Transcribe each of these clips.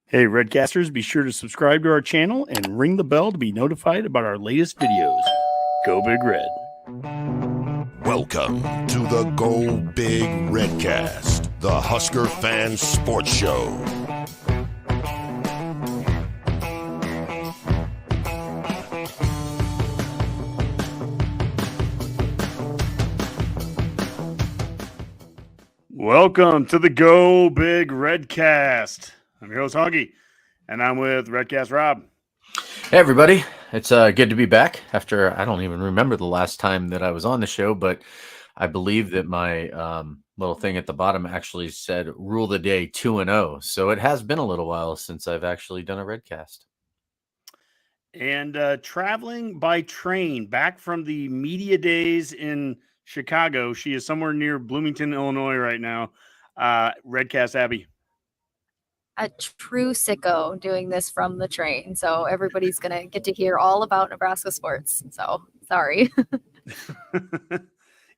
Hey, Redcasters, be sure to subscribe to our channel and ring the bell to be notified about our latest videos. Go Big Red. Welcome to the Go Big Redcast, the Husker Fan Sports Show. Welcome to the Go Big Redcast. I'm your host, Hoggy, and I'm with Redcast Rob. Hey, everybody. It's good to be back after, I don't even remember the last time that I was on the show, but I believe that my little thing at the bottom actually said rule the day 2-0. So it has been a little while since I've actually done a Redcast. And traveling by train back from the media days in Chicago. She is somewhere near Bloomington, Illinois right now. Redcast Abbie. A true sicko doing this from the train. So everybody's going to get to hear all about Nebraska sports. So sorry.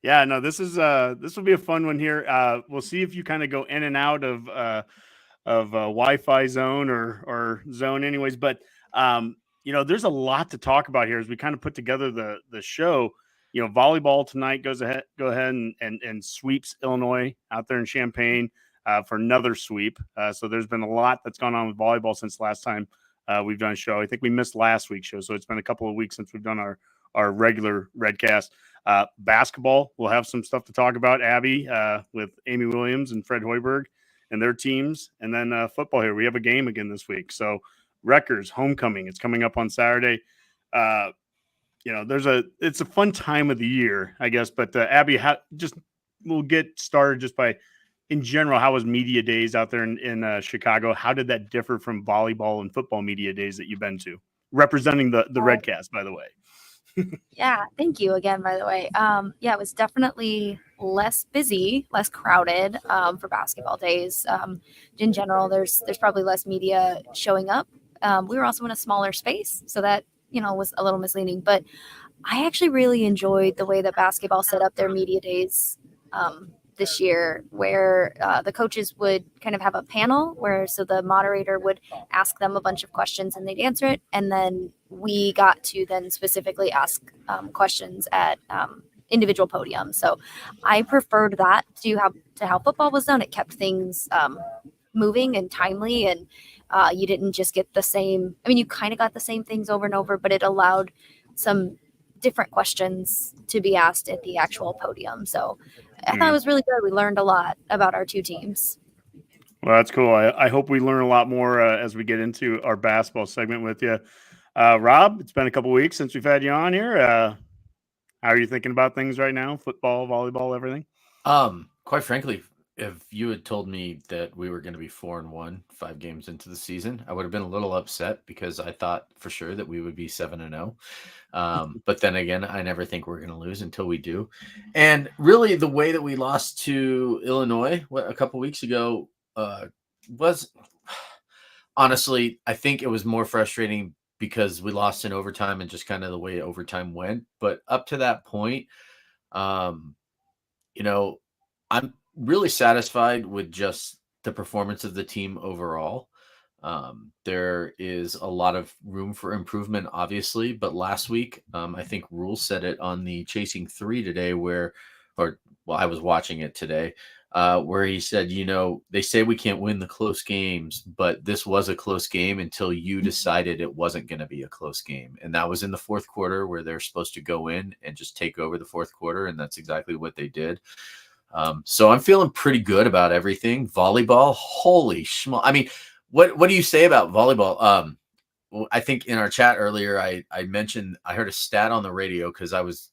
Yeah, no, this will be a fun one here. We'll see if you kind of go in and out of Wi-Fi zone or zone anyways. But, there's a lot to talk about here as we kind of put together the show. Volleyball tonight go ahead and sweeps Illinois out there in Champaign. For another sweep. So there's been a lot that's gone on with volleyball since last time we've done a show. I think we missed last week's show, so it's been a couple of weeks since we've done our regular Redcast. Basketball, we'll have some stuff to talk about, Abbie, with Amy Williams and Fred Hoiberg and their teams. And then football here. We have a game again this week. So Rutgers, homecoming. It's coming up on Saturday. It's a fun time of the year, I guess. But Abbie, we'll get started just by – in general, how was media days out there in Chicago? How did that differ from volleyball and football media days that you've been to? Representing the Redcast, by the way. Yeah, thank you again, by the way. It was definitely less busy, less crowded for basketball days. In general, there's probably less media showing up. We were also in a smaller space, so that was a little misleading. But I actually really enjoyed the way that basketball set up their media days this year, where the coaches would kind of have a panel so the moderator would ask them a bunch of questions and they'd answer it. And then we got to then specifically ask questions at individual podiums. So I preferred that to how football was done. It kept things moving and timely, and you didn't just get the same. I mean, you kind of got the same things over and over, but it allowed some different questions to be asked at the actual podium. So I thought it was really good. We learned a lot about our two teams. Well, that's cool. I hope we learn a lot more as we get into our basketball segment with you. Rob, it's been a couple weeks since we've had you on here. How are you thinking about things right now? Football, volleyball, everything? Quite frankly, if you had told me that we were going to be 4-1 5 games into the season, I would have been a little upset because I thought for sure that we would be 7-0. But then again, I never think we're going to lose until we do. And really, the way that we lost to Illinois a couple weeks ago was honestly, I think it was more frustrating because we lost in overtime and just kind of the way overtime went. But up to that point, I'm really satisfied with just the performance of the team overall. There is a lot of room for improvement, obviously, but last week, I think Rule said it on the Chasing 3 today I was watching it today, where he said, they say we can't win the close games, but this was a close game until you decided it wasn't going to be a close game. And that was in the fourth quarter where they're supposed to go in and just take over the fourth quarter. And that's exactly what they did. So I'm feeling pretty good about everything. Volleyball, holy schmo. I mean, what do you say about volleyball? I think in our chat earlier, I mentioned, I heard a stat on the radio because I was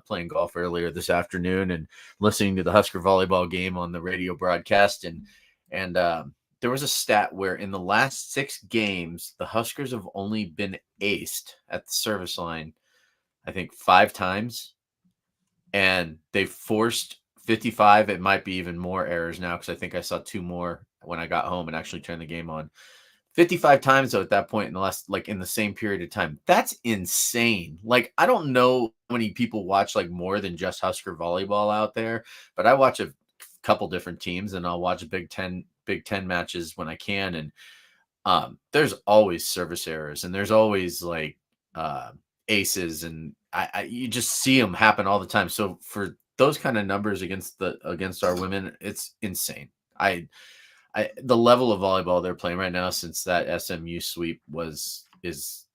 playing golf earlier this afternoon and listening to the Husker volleyball game on the radio broadcast. And there was a stat where in the last 6 games, the Huskers have only been aced at the service line, I think 5 times. And they've forced 55. It might be even more errors now because I think I saw 2 more when I got home and actually turned the game on. 55 times though at that point in the same period of time. That's insane. Like, I don't know how many people watch more than just Husker volleyball out there, but I watch a couple different teams and I'll watch Big Ten matches when I can. And there's always service errors and there's always like aces, and you just see them happen all the time. So for those kind of numbers against our women, it's insane. The level of volleyball they're playing right now since that SMU sweep is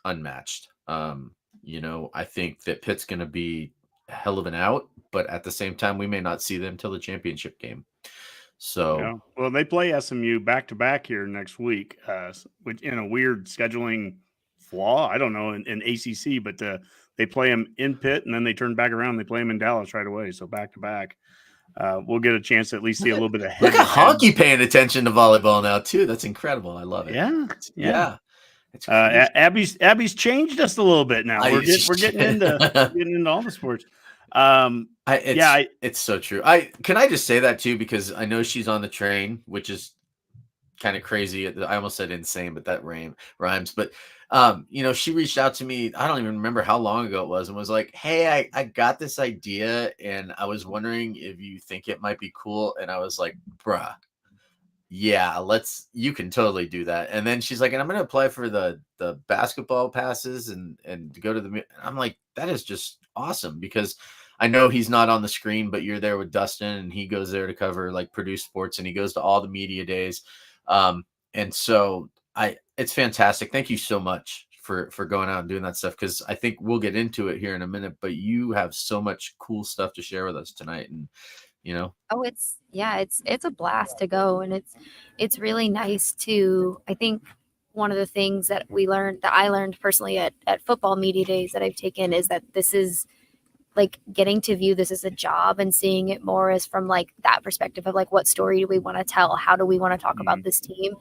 unmatched. I think that Pitt's going to be a hell of an out, but at the same time, we may not see them till the championship game. So, yeah. Well, they play SMU back to back here next week, which in a weird scheduling flaw. I don't know in ACC, but they play them in Pitt and then they turn back around. They play them in Dallas right away. So back to back. We'll get a chance to at least see a little bit of look at Honky paying attention to volleyball now too. That's incredible. I love it. Yeah. Abbie's changed us a little bit now. We're getting into all the sports. It's so true. Can I just say that too, because I know she's on the train, which is kind of crazy. I almost said insane, but that rhymes. But she reached out to me. I don't even remember how long ago it was, and was like, "Hey, I got this idea, and I was wondering if you think it might be cool." And I was like, "Bruh, yeah, you can totally do that." And then she's like, "And I'm going to apply for the basketball passes and go to the." I'm like, that is just awesome, because I know he's not on the screen, but you're there with Dustin, and he goes there to cover like Purdue sports, and he goes to all the media days. And so it's fantastic. Thank you so much for going out and doing that stuff, because I think we'll get into it here in a minute, but you have so much cool stuff to share with us tonight. And Oh, it's a blast to go, and it's really nice to, I think one of the things that I learned personally at football media days that I've taken is that this is like getting to view this as a job and seeing it more as from like that perspective of like, what story do we want to tell? How do we want to talk about this team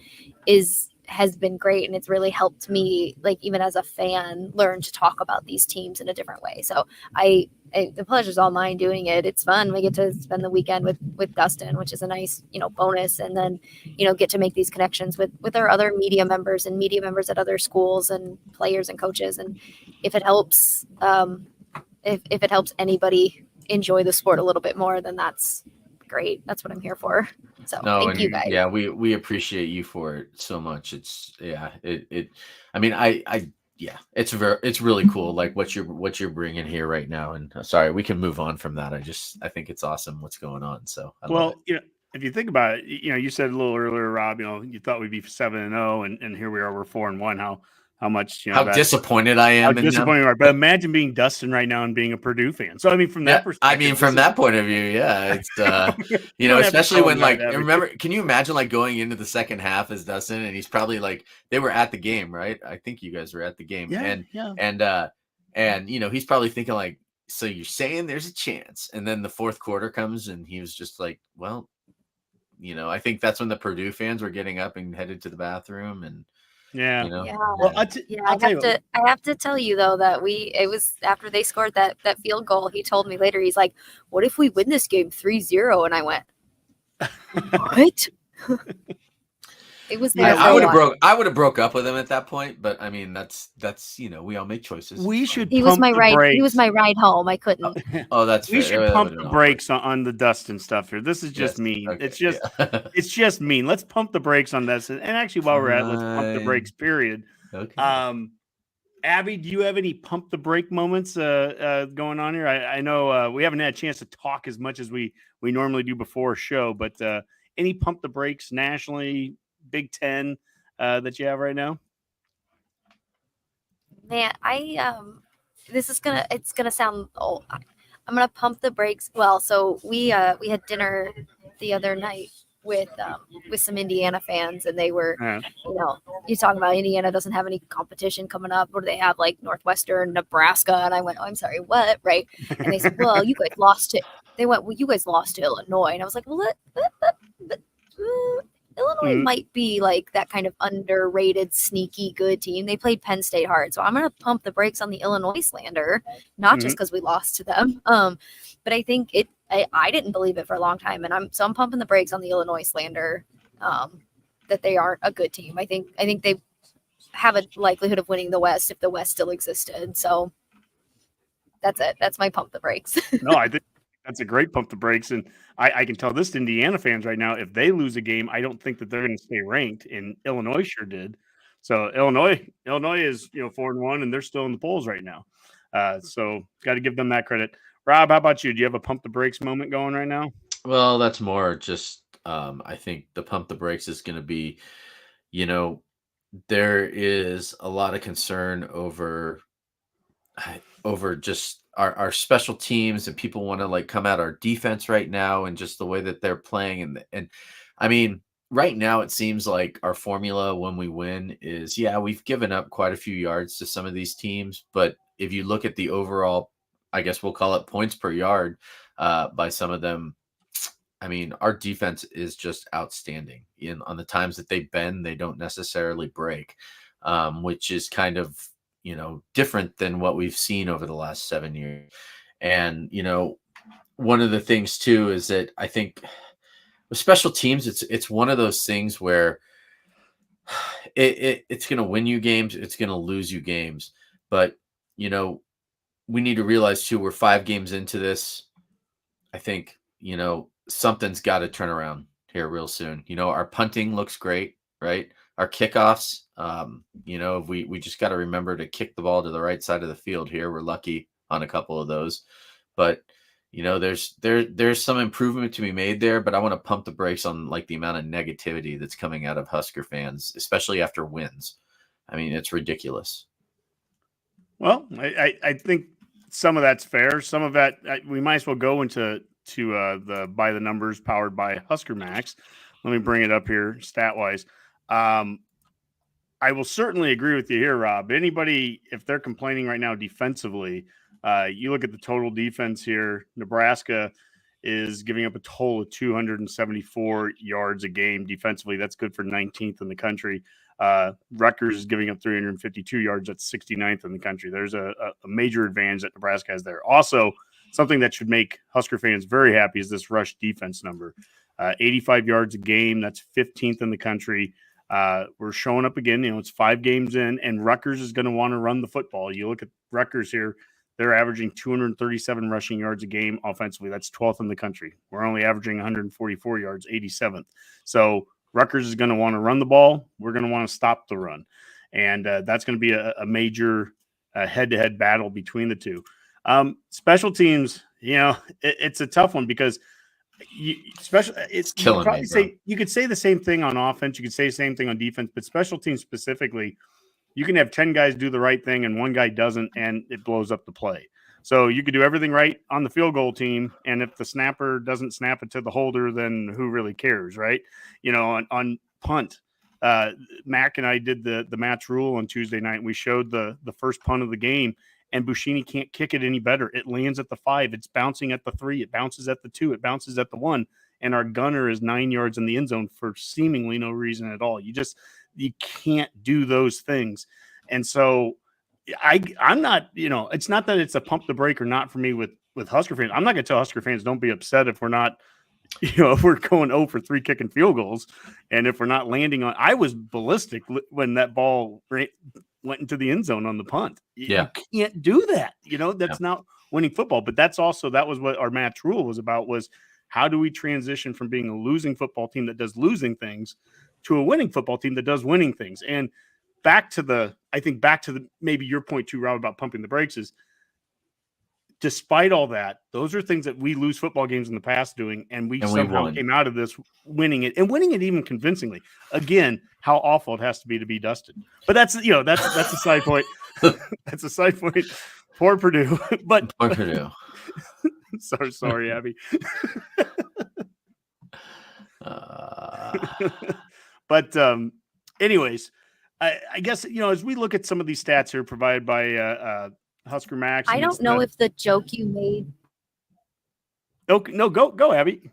has been great. And it's really helped me, like, even as a fan, learn to talk about these teams in a different way. So the pleasure's all mine doing it. It's fun. We get to spend the weekend with Dustin, which is a nice, bonus. And then, get to make these connections with our other media members and media members at other schools and players and coaches. And if it helps, if it helps anybody enjoy the sport a little bit more, then that's great. That's what I'm here for. So thank you guys. Yeah, we appreciate you for it so much. It's it's really cool, like what you're bringing here right now. And sorry, we can move on from that. I think it's awesome what's going on. So if you think about it, you said a little earlier, Rob, you thought we'd be 7-0, and here we are, we're 4-1. How much, how disappointed I am. How disappointed you are. But imagine being Dustin right now and being a Purdue fan. So, from that perspective. From that point of view, yeah. It's, especially when, remember, can you imagine, going into the second half as Dustin, and he's probably, they were at the game, right? I think you guys were at the game. Yeah, And he's probably thinking, so you're saying there's a chance. And then the fourth quarter comes, and he was just like, well, I think that's when the Purdue fans were getting up and headed to the bathroom, and Well, I have to tell you though that it was after they scored that field goal. He told me later, he's like, "What if we win this game 3-0?" And I went, "What?" It was there. I would have broke up with him at that point, but that's we all make choices. He was my ride home. I couldn't. Oh, that's we should pump the brakes on the Dustin stuff here. This is just mean. Okay, it's just mean. Let's pump the brakes on this. And actually, while we're at, let's pump the brakes. Period. Okay. Abbie, do you have any pump the brake moments going on here? I know we haven't had a chance to talk as much as we normally do before a show, but any pump the brakes nationally, Big Ten, that you have right now? Man, it's gonna sound old. I'm gonna pump the brakes. Well, so we had dinner the other night with some Indiana fans, and they were, you're talking about Indiana doesn't have any competition coming up, or they have Northwestern, Nebraska, and I went, oh, I'm sorry, what, right? And they said, well, you guys lost to. They went, well, you guys lost to Illinois, and I was like, well, Illinois might be that kind of underrated, sneaky good team. They played Penn State hard. So I'm going to pump the brakes on the Illinois slander, not just because we lost to them. But I think I didn't believe it for a long time. And I'm pumping the brakes on the Illinois slander, that they aren't a good team. I think they have a likelihood of winning the West if the West still existed. So that's it. That's my pump the brakes. No, I think That's a great pump the brakes. And I can tell this to Indiana fans right now, if they lose a game, I don't think that they're going to stay ranked. And Illinois sure did. So Illinois is 4-1, and they're still in the polls right now. So got to give them that credit. Rob, how about you? Do you have a pump the brakes moment going right now? Well, that's more just I think the pump the brakes is going to be, there is a lot of concern over just our special teams, and people want to like come at our defense right now and just the way that they're playing. And I mean, right now it seems like our formula when we win is, we've given up quite a few yards to some of these teams, but if you look at the overall, I guess we'll call it points per yard by some of them, I mean, our defense is just outstanding. On the times that they bend, they don't necessarily break, which is kind of, different than what we've seen over the last 7 years. And, one of the things too is that I think with special teams, it's one of those things where it's going to win you games, it's going to lose you games. But, we need to realize too, we're 5 games into this. I think, something's got to turn around here real soon. Our punting looks great, right? Our kickoffs, we just got to remember to kick the ball to the right side of the field here. We're lucky on a couple of those, but there's some improvement to be made there, but I want to pump the brakes on like the amount of negativity that's coming out of Husker fans, especially after wins. I mean, it's ridiculous. Well, I think some of that's fair. Some of that, we might as well go into the by the numbers powered by Husker Max. Let me bring it up here stat wise. I will certainly agree with you here, Rob. Anybody, if they're complaining right now defensively, you look at the total defense here. Nebraska is giving up a total of 274 yards a game defensively. That's good for 19th in the country. Rutgers is giving up 352 yards. That's 69th in the country. There's a major advantage that Nebraska has there. Also, something that should make Husker fans very happy is this rush defense number. 85 yards a game. That's 15th in the country. We're showing up again. It's 5 games in, and Rutgers is going to want to run the football. You look at Rutgers here. They're averaging 237 rushing yards a game offensively. That's 12th in the country. We're only averaging 144 yards, 87th. So Rutgers is going to want to run the ball. We're going to want to stop the run. And that's going to be a major head-to-head battle between the two. Special teams, it's a tough one because it's killing me. You could say the same thing on offense. You could say the same thing on defense, but special teams specifically, you can have 10 guys do the right thing and one guy doesn't, and it blows up the play. So you could do everything right on the field goal team, and if the snapper doesn't snap it to the holder, then who really cares, right? On punt, Mac and I did the match rule on Tuesday night, and we showed the first punt of the game, and Buschini can't kick it any better. It lands at the 5. It's bouncing at the 3. It bounces at the 2. It bounces at the 1. And our gunner is 9 yards in the end zone for seemingly no reason at all. You can't do those things. And so I'm not, it's not that it's a pump the brake or not for me with Husker fans. I'm not going to tell Husker fans don't be upset if we're not, if we're going 0 for 3 kicking field goals. And if we're not landing on, I was ballistic when that ball went into the end zone on the punt. You can't do that. That's not winning football. But that was what our match rule was about, was how do we transition from being a losing football team that does losing things to a winning football team that does winning things. And back to the maybe your point too, Rob, about pumping the brakes is, despite all that, those are things that we lose football games in the past doing, and we somehow came out of this winning it even convincingly. Again, how awful it has to be dusted. But that's a side point. That's a side point for Purdue. But for Purdue. sorry, Abbie. But anyways, I guess as we look at some of these stats here provided by Husker Max. I don't know if the joke you made. No, go, Abbie.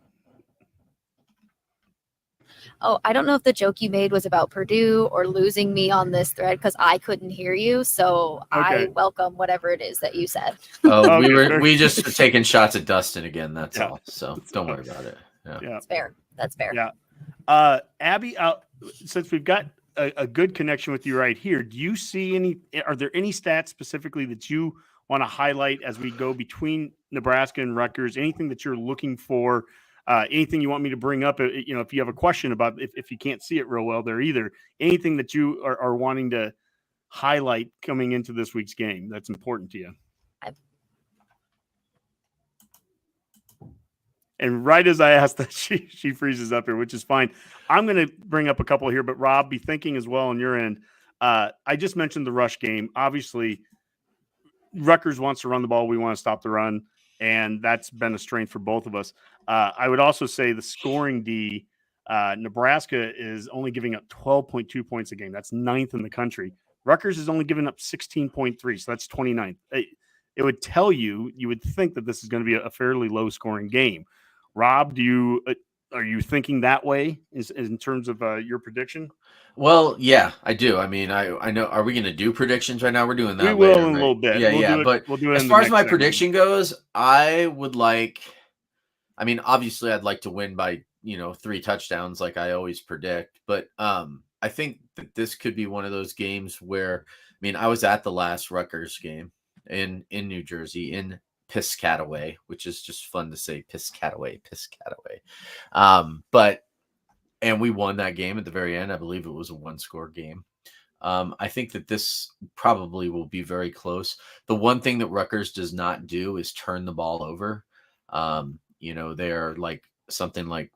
Oh, I don't know if the joke you made was about Purdue or losing me on this thread because I couldn't hear you. So okay. I welcome whatever it is that you said. Oh, we just were taking shots at Dustin again. That's all. So don't worry about it. Yeah. That's fair. That's fair. Yeah. Abbie, since we've got a good connection with you right here, do you see are there any stats specifically that you want to highlight as we go between Nebraska and Rutgers? Anything that you're looking for? Anything you want me to bring up? If you have a question about if you can't see it real well there either, anything that you are wanting to highlight coming into this week's game that's important to you? And right as I asked that, she freezes up here, which is fine. I'm going to bring up a couple here, but Rob, be thinking as well on your end. I just mentioned the rush game. Obviously, Rutgers wants to run the ball. We want to stop the run, and that's been a strength for both of us. I would also say the scoring D, Nebraska is only giving up 12.2 points a game. That's 9th in the country. Rutgers is only giving up 16.3, so that's 29th. It would tell you would think that this is going to be a fairly low-scoring game. Rob, are you thinking that way in terms of your prediction? Well, yeah, I do. I mean, I know. Are we going to do predictions right now? We're doing that. We will later, in a right? little bit. Yeah, we'll do it as far as my prediction goes, I would like. I mean, obviously, I'd like to win by 3 touchdowns, like I always predict. But I think that this could be one of those games where, I mean, I was at the last Rutgers game in New Jersey in Piscataway, which is just fun to say, Piscataway. And we won that game at the very end. I believe it was a 1-score game. I think that this probably will be very close. The one thing that Rutgers does not do is turn the ball over. They're like something like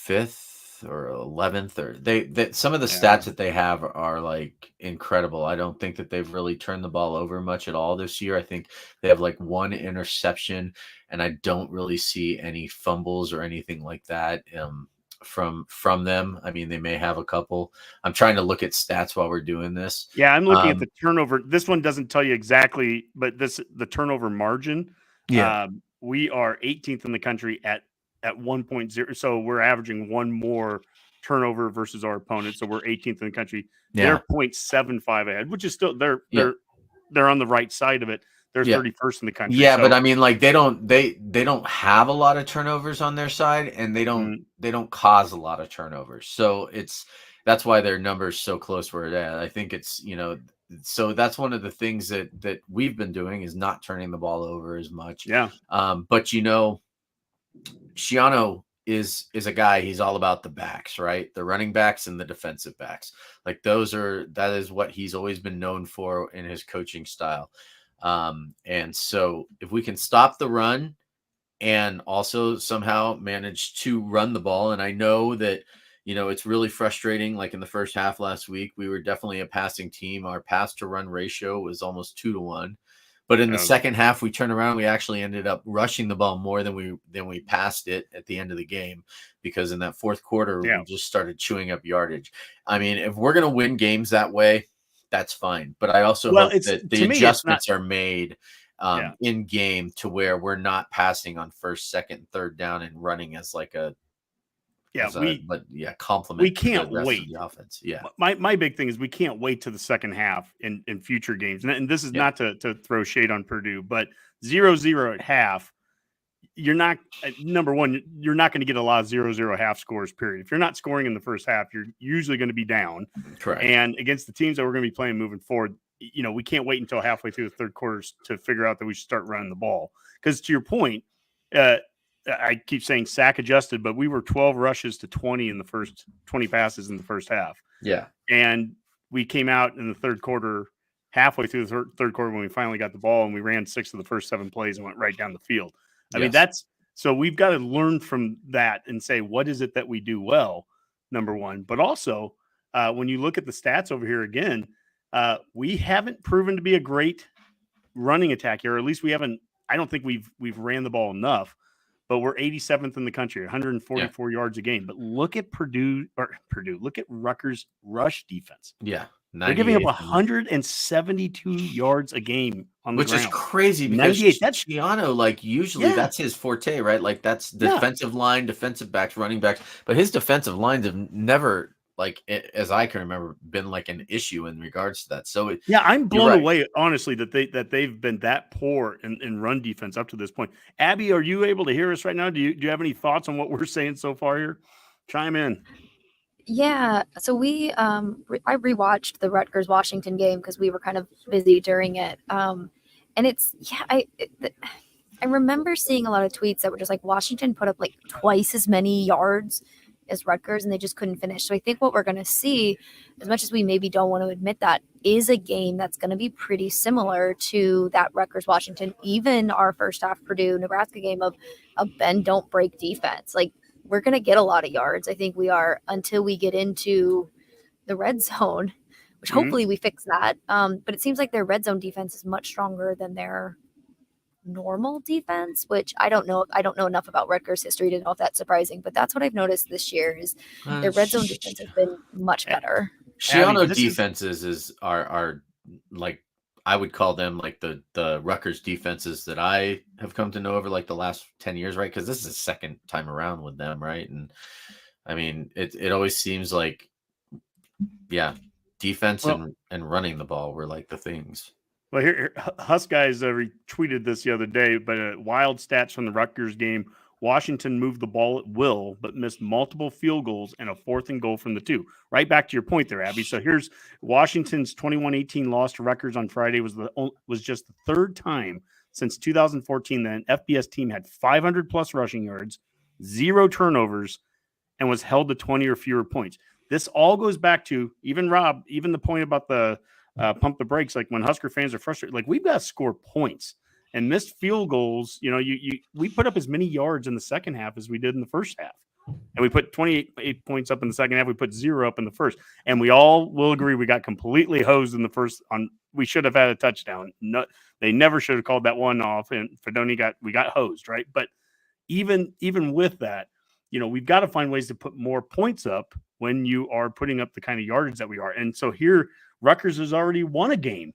5th or 11th, or some of the stats that they have are like incredible. I don't think that they've really turned the ball over much at all this year. I think they have like 1 interception, and I don't really see any fumbles or anything like that from them. I mean, they may have a couple. I'm trying to look at stats while we're doing this. Yeah, I'm looking at the turnover. This one doesn't tell you exactly, but the turnover margin. Yeah. We are 18th in the country at 1.0. So we're averaging 1 more turnover versus our opponent. So we're 18th in the country. Yeah. They're 0.75 ahead, which is still they're on the right side of it. They're 31st in the country. Yeah, so, but I mean, like they don't have a lot of turnovers on their side, and they don't cause a lot of turnovers. So that's why their numbers so close where they're at. I think it's so that's one of the things that we've been doing is not turning the ball over as much. Yeah. But Shiano is a guy, he's all about the backs, right? The running backs and the defensive backs. Like that is what he's always been known for in his coaching style. And so if we can stop the run and also somehow manage to run the ball, and I know that, it's really frustrating. Like in the first half last week, we were definitely a passing team. Our pass to run ratio was almost 2-1. But in the second half, we turned around. We actually ended up rushing the ball more than we passed it at the end of the game, because in that fourth quarter, we just started chewing up yardage. I mean, if we're going to win games that way, that's fine. But I also hope that the adjustments are made in game to where we're not passing on 1st, 2nd, 3rd down and running as like a compliment. We can't wait the offense. Yeah. My big thing is we can't wait to the second half in future games. And this is not to throw shade on Purdue, but 0-0 at half. You're not number one. You're not going to get a lot of 0-0 half scores. Period. If you're not scoring in the first half, you're usually going to be down. Correct. And against the teams that we're going to be playing moving forward, we can't wait until halfway through the third quarters to figure out that we should start running the ball. Because to your point, I keep saying sack adjusted, but we were 12 rushes to 20 20 passes in the first half. Yeah. And we came out in the third quarter, halfway through the third quarter when we finally got the ball, and we ran 6 of the first 7 plays and went right down the field. I mean, so we've got to learn from that and say, what is it that we do well, number one. But also, when you look at the stats over here again, we haven't proven to be a great running attack here, or at least we haven't. I don't think we've ran the ball enough. But we're 87th in the country, 144 yards a game. But look at look at Rutgers' rush defense. Yeah. They're giving up 172 yards a game on the ground. Which is crazy because that's Shiano, like usually that's his forte, right? Like that's defensive line, defensive backs, running backs. But his defensive lines have never, like as I can remember, been like an issue in regards to that. So I'm blown away, honestly, that they've been that poor in run defense up to this point. Abbie, are you able to hear us right now? Do you have any thoughts on what we're saying so far here? Chime in. Yeah, so I rewatched the Rutgers Washington game because we were kind of busy during it. And I remember seeing a lot of tweets that were just like Washington put up like twice as many yards as Rutgers and they just couldn't finish. So I think what we're going to see, as much as we maybe don't want to admit that, is a game that's going to be pretty similar to that Rutgers Washington, even our first half Purdue Nebraska game of a bend don't break defense. Like, we're going to get a lot of yards. I think we are, until we get into the red zone, which hopefully we fix that. But it seems like their red zone defense is much stronger than their normal defense, which I don't know. I don't know enough about Rutgers history to know if that's surprising, but that's what I've noticed this year is their red zone defense has been much better. Shiano defenses are like, I would call them like the Rutgers defenses that I have come to know over like the last 10 years, right? Because this is the second time around with them, right? And I mean, it always seems like, yeah, defense and running the ball were like the things. Well, here Husk guys retweeted this the other day, but wild stats from the Rutgers game. Washington moved the ball at will, but missed multiple field goals and a 4th and goal from the 2. Right back to your point there, Abby. So here's Washington's 21-18 loss to Rutgers on Friday was just the 3rd time since 2014 that an FBS team had 500-plus rushing yards, 0 turnovers, and was held to 20 or fewer points. This all goes back to, even Rob, even the point about the pump the brakes, like when Husker fans are frustrated, like we've got to score points. And missed field goals, we put up as many yards in the second half as we did in the first half. And we put 28 points up in the second half. We put 0 up in the first. And we all will agree we got completely hosed in the first. We should have had a touchdown. No, they never should have called that one off. And Fedoni we got hosed, right? But even with that, we've got to find ways to put more points up when you are putting up the kind of yardage that we are. And so here, Rutgers has already won a game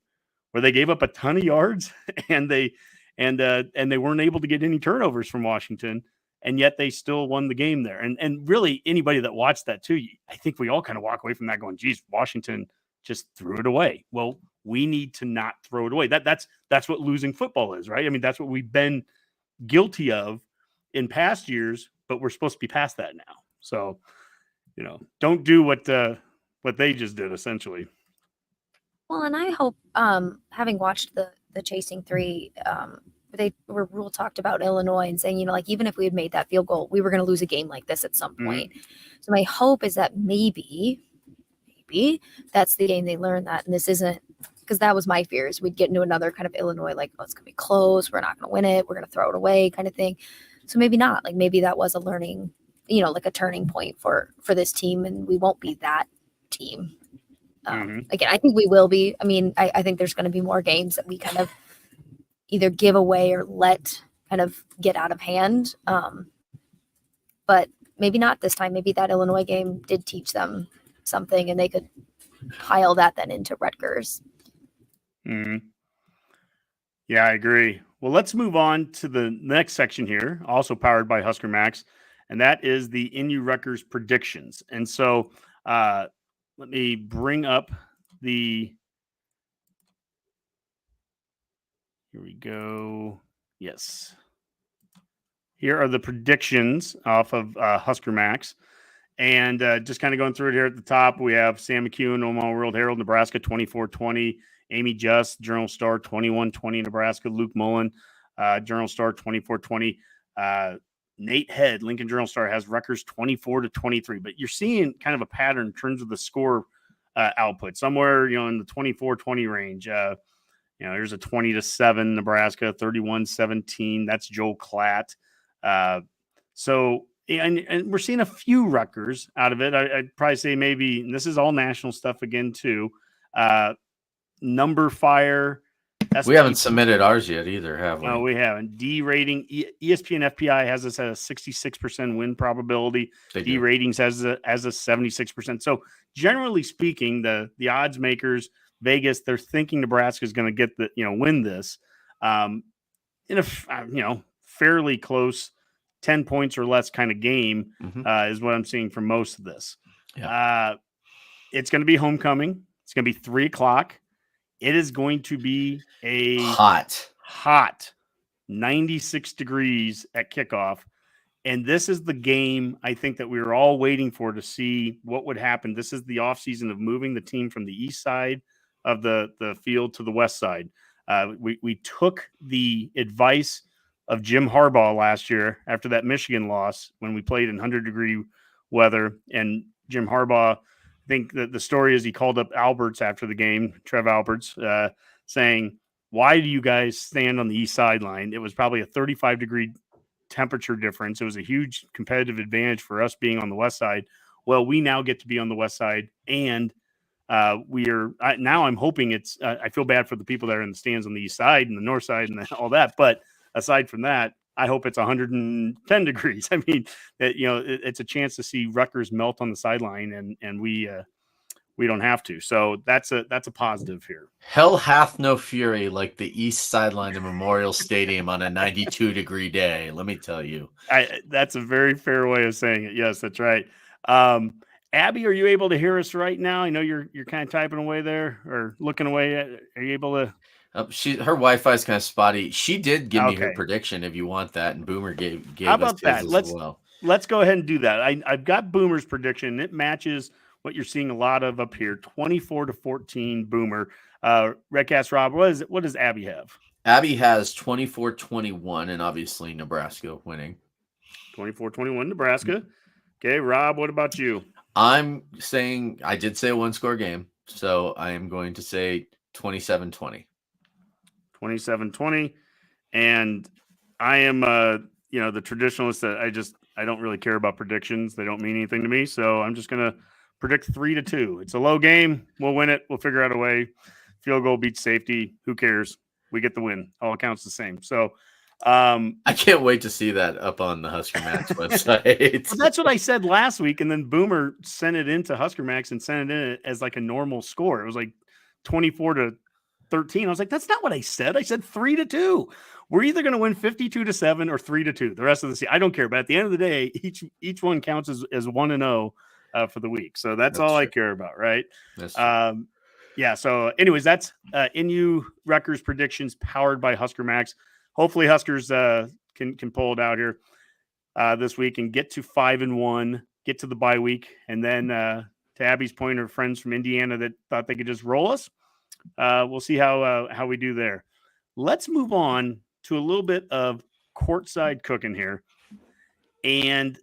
where they gave up a ton of yards and they weren't able to get any turnovers from Washington, and yet they still won the game there. And really, anybody that watched that too, I think we all kind of walk away from that going, geez, Washington just threw it away. Well, we need to not throw it away. That's what losing football is, right? I mean, that's what we've been guilty of in past years, but we're supposed to be past that now. So, don't do what they just did, essentially. Well, and I hope, having watched the Chasing 3, where Rule talked about Illinois and saying, even if we had made that field goal, we were going to lose a game like this at some point. So my hope is that maybe that's the game they learn that. And this isn't, because that was my fears. We'd get into another kind of Illinois, like, oh, it's going to be close. We're not going to win it. We're going to throw it away kind of thing. So maybe not. Like maybe that was a learning, like a turning point for this team, and we won't be that team. Again, I think we will be. I mean, I think there's going to be more games that we kind of either give away or let kind of get out of hand. But maybe not this time. Maybe that Illinois game did teach them something and they could pile that then into Rutgers. Yeah, I agree. Well, let's move on to the next section here, also powered by Husker Max, and that is the NU-Rutgers predictions. And so, let me bring up here we go. Yes. Here are the predictions off of Husker Max. And just kind of going through it here at the top, we have Sam McEwen, Omaha World Herald, Nebraska, 24-20. Amy Just, Journal Star, 21-20, Nebraska. Luke Mullen, Journal Star, 24-20. Nate Head, Lincoln Journal Star, has Rutgers 24-23, but you're seeing kind of a pattern in terms of the score output somewhere, in the 24-20 range. There's a 20-7 Nebraska, 31-17. That's Joel Klatt. So, and we're seeing a few Rutgers out of it. I'd probably say maybe, and this is all national stuff again too. Number Fire. We haven't submitted ours yet either, have we? No, we haven't. D rating. ESPN FPI has us at a 66% win probability. D ratings has a 76%. So generally speaking, the odds makers, Vegas, they're thinking Nebraska is going to get win this in a fairly close 10 points or less kind of game is what I'm seeing for most of this. Yeah. It's going to be homecoming. It's going to be 3:00. It is going to be a hot 96 degrees at kickoff. And this is the game I think that we were all waiting for to see what would happen. This is the offseason of moving the team from the east side of the field to the west side. We took the advice of Jim Harbaugh last year after that Michigan loss when we played in 100-degree weather. And Jim Harbaugh, I think that the story is he called up Alberts after the game, Trev Alberts, saying, why do you guys stand on the east sideline? It was probably a 35-degree temperature difference. It was a huge competitive advantage for us being on the west side. Well, we now get to be on the west side, and now I'm hoping it's I feel bad for the people that are in the stands on the east side and the north side and all that, but aside from that, I hope it's 110 degrees. I mean, it's a chance to see Rutgers melt on the sideline, and we don't have to. So that's a positive here. Hell hath no fury like the east sideline of Memorial Stadium on a 92-degree day. Let me tell you. That's a very fair way of saying it. Yes, that's right. Abbie, are you able to hear us right now? I know you're kind of typing away there or looking away. Are you able to? Her Wi-Fi is kind of spotty. She did give me her prediction if you want that, and Boomer gave How about us that? his as well. Let's go ahead and do that. I've got Boomer's prediction. It matches what you're seeing a lot of up here, 24-14 Boomer. Redcast Rob, what does Abbie have? Abbie has 24-21, and obviously Nebraska winning. 24-21 Nebraska. Okay, Rob, what about you? I'm saying I did say a one-score game, so I am going to say 27-20. 27-20, and I am the traditionalist that I don't really care about predictions. They don't mean anything to me, so I'm just gonna predict 3-2. It's a low game. We'll win it. We'll figure out a way. Field goal beats safety. Who cares? We get the win. All accounts the same. So I can't wait to see that up on the Husker Max website. Well, that's what I said last week, and then Boomer sent it into Husker Max and sent it in as like a normal score. It was like 24-13. I was like, that's not what I said. I said 3-2. We're either going to win 52-7 or 3-2 the rest of the season. I don't care. But at the end of the day, each one counts as 1-0 for the week. So that's all true. I care about, right? That's true. Yeah. So anyways, that's NU-Rutgers Predictions powered by Husker Max. Hopefully Huskers can pull it out here this week and get to 5-1, get to the bye week. And then to Abbie's point, her friends from Indiana that thought they could just roll us. We'll see how we do there. Let's move on to a little bit of courtside cooking here. And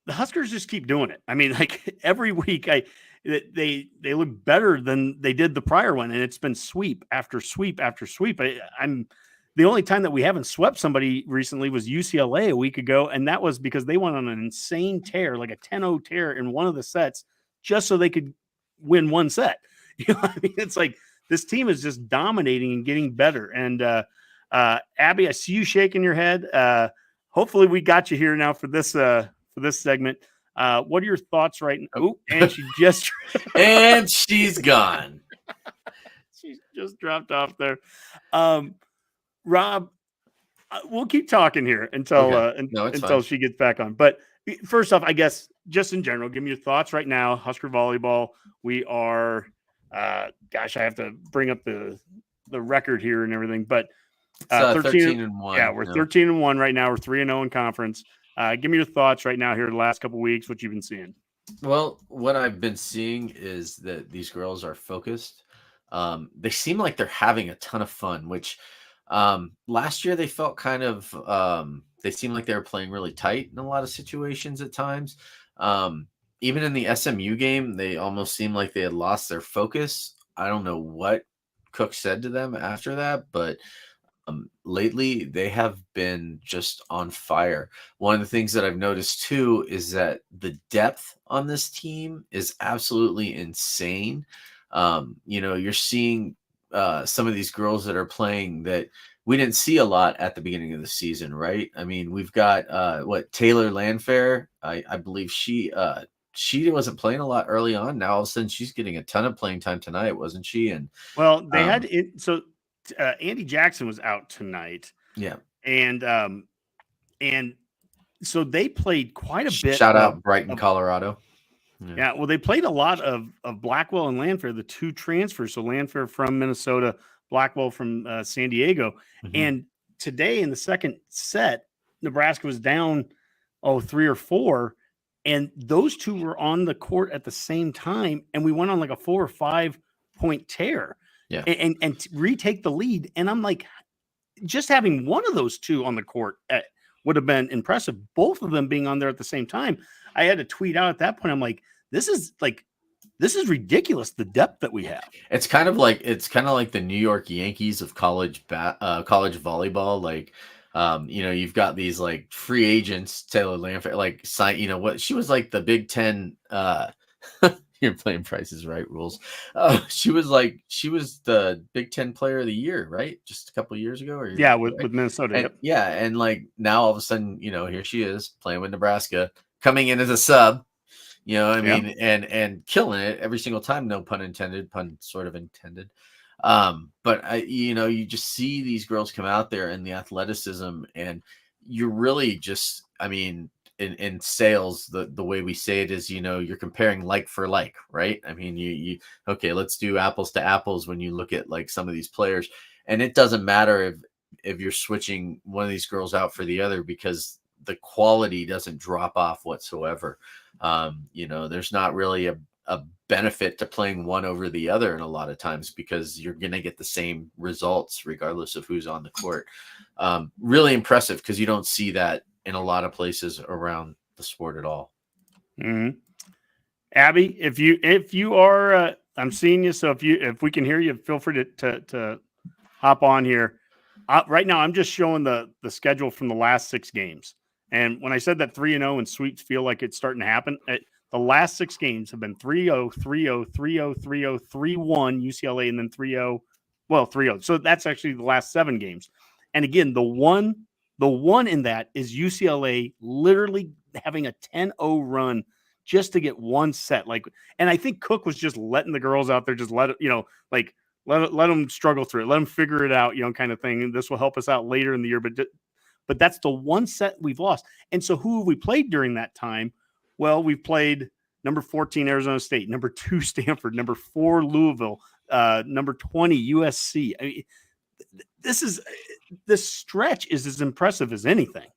the Huskers just keep doing it. I mean, like every week they look better than they did the prior one. And it's been sweep after sweep after sweep. I'm the only time that we haven't swept somebody recently was UCLA a week ago. And that was because they went on an insane tear, like a 10-0 tear in one of the sets just so they could win one set. You know what I mean? It's like this team is just dominating and getting better. And Abbie, I see you shaking your head. Hopefully we got you here now for this segment. What are your thoughts right now? Oh, and she just and she's gone. She's just dropped off there. Rob, we'll keep talking here until she gets back on. But first off, I guess just in general, give me your thoughts right now. Husker volleyball. We are. I have to bring up the record here and everything, but 13-1. Yeah, we're 13-1 right now. We're 3-0 in conference. Give me your thoughts right now here the last couple of weeks, what you've been seeing. Well, what I've been seeing is that these girls are focused. They seem like they're having a ton of fun, which last year they felt kind of they seemed like they were playing really tight in a lot of situations at times. Even in the SMU game, they almost seemed like they had lost their focus. I don't know what Cook said to them after that, but lately they have been just on fire. One of the things that I've noticed too is that the depth on this team is absolutely insane. You're seeing some of these girls that are playing that we didn't see a lot at the beginning of the season, right? I mean, we've got Taylor Landfair. I believe she wasn't playing a lot early on. Now all of a sudden she's getting a ton of playing time tonight, wasn't she? And well, they had it. So Andy Jackson was out tonight. Yeah, and so they played quite a bit. Shout out Brighton, Colorado. Yeah, well, they played a lot of Blackwell and Landfair, the two transfers. So Landfair from Minnesota, Blackwell from San Diego. Mm-hmm. And today in the second set, Nebraska was down 3 or 4. And those two were on the court at the same time. And we went on like a 4 or 5 point tear and retake the lead. And I'm like, just having one of those two on the court would have been impressive. Both of them being on there at the same time. I had to tweet out at that point. I'm like, this is ridiculous, the depth that we have. It's kind of like the New York Yankees of college volleyball. Like, you've got these like free agents, Taylor Lamford, like she was like the Big Ten. You're playing Prices Right rules. She was the Big Ten Player of the Year, right? Just a couple of years ago, with Minnesota. And, and like now all of a sudden, here she is playing with Nebraska, coming in as a sub. And killing it every single time. No pun intended, pun sort of intended. But you just see these girls come out there and the athleticism, and you're really just, in sales, the way we say it is, you're comparing like for like, right? Okay, let's do apples to apples when you look at like some of these players, and it doesn't matter if you're switching one of these girls out for the other, because the quality doesn't drop off whatsoever. There's not really a benefit to playing one over the other in a lot of times, because you're going to get the same results regardless of who's on the court. Really impressive, because you don't see that in a lot of places around the sport at all. Mm-hmm. Abbie, if you are, I'm seeing you. So if we can hear you, feel free to hop on here. Right now, I'm just showing the schedule from the last 6 games. And when I said that 3-0 and sweeps feel like it's starting to happen, the last 6 games have been 3-0, 3-0, 3-0, 3-0, 3-1 UCLA, and then 3-0. Well, 3-0. So that's actually the last 7 games. And again, the one in that is UCLA literally having a 10-0 run just to get one set. And I think Cook was just letting the girls out there, just let them struggle through it, let them figure it out, kind of thing. And this will help us out later in the year. But that's the one set we've lost. And so who have we played during that time? Well, we've played number 14 Arizona State, number 2 Stanford, number 4 Louisville, number 20 USC. This stretch is as impressive as anything.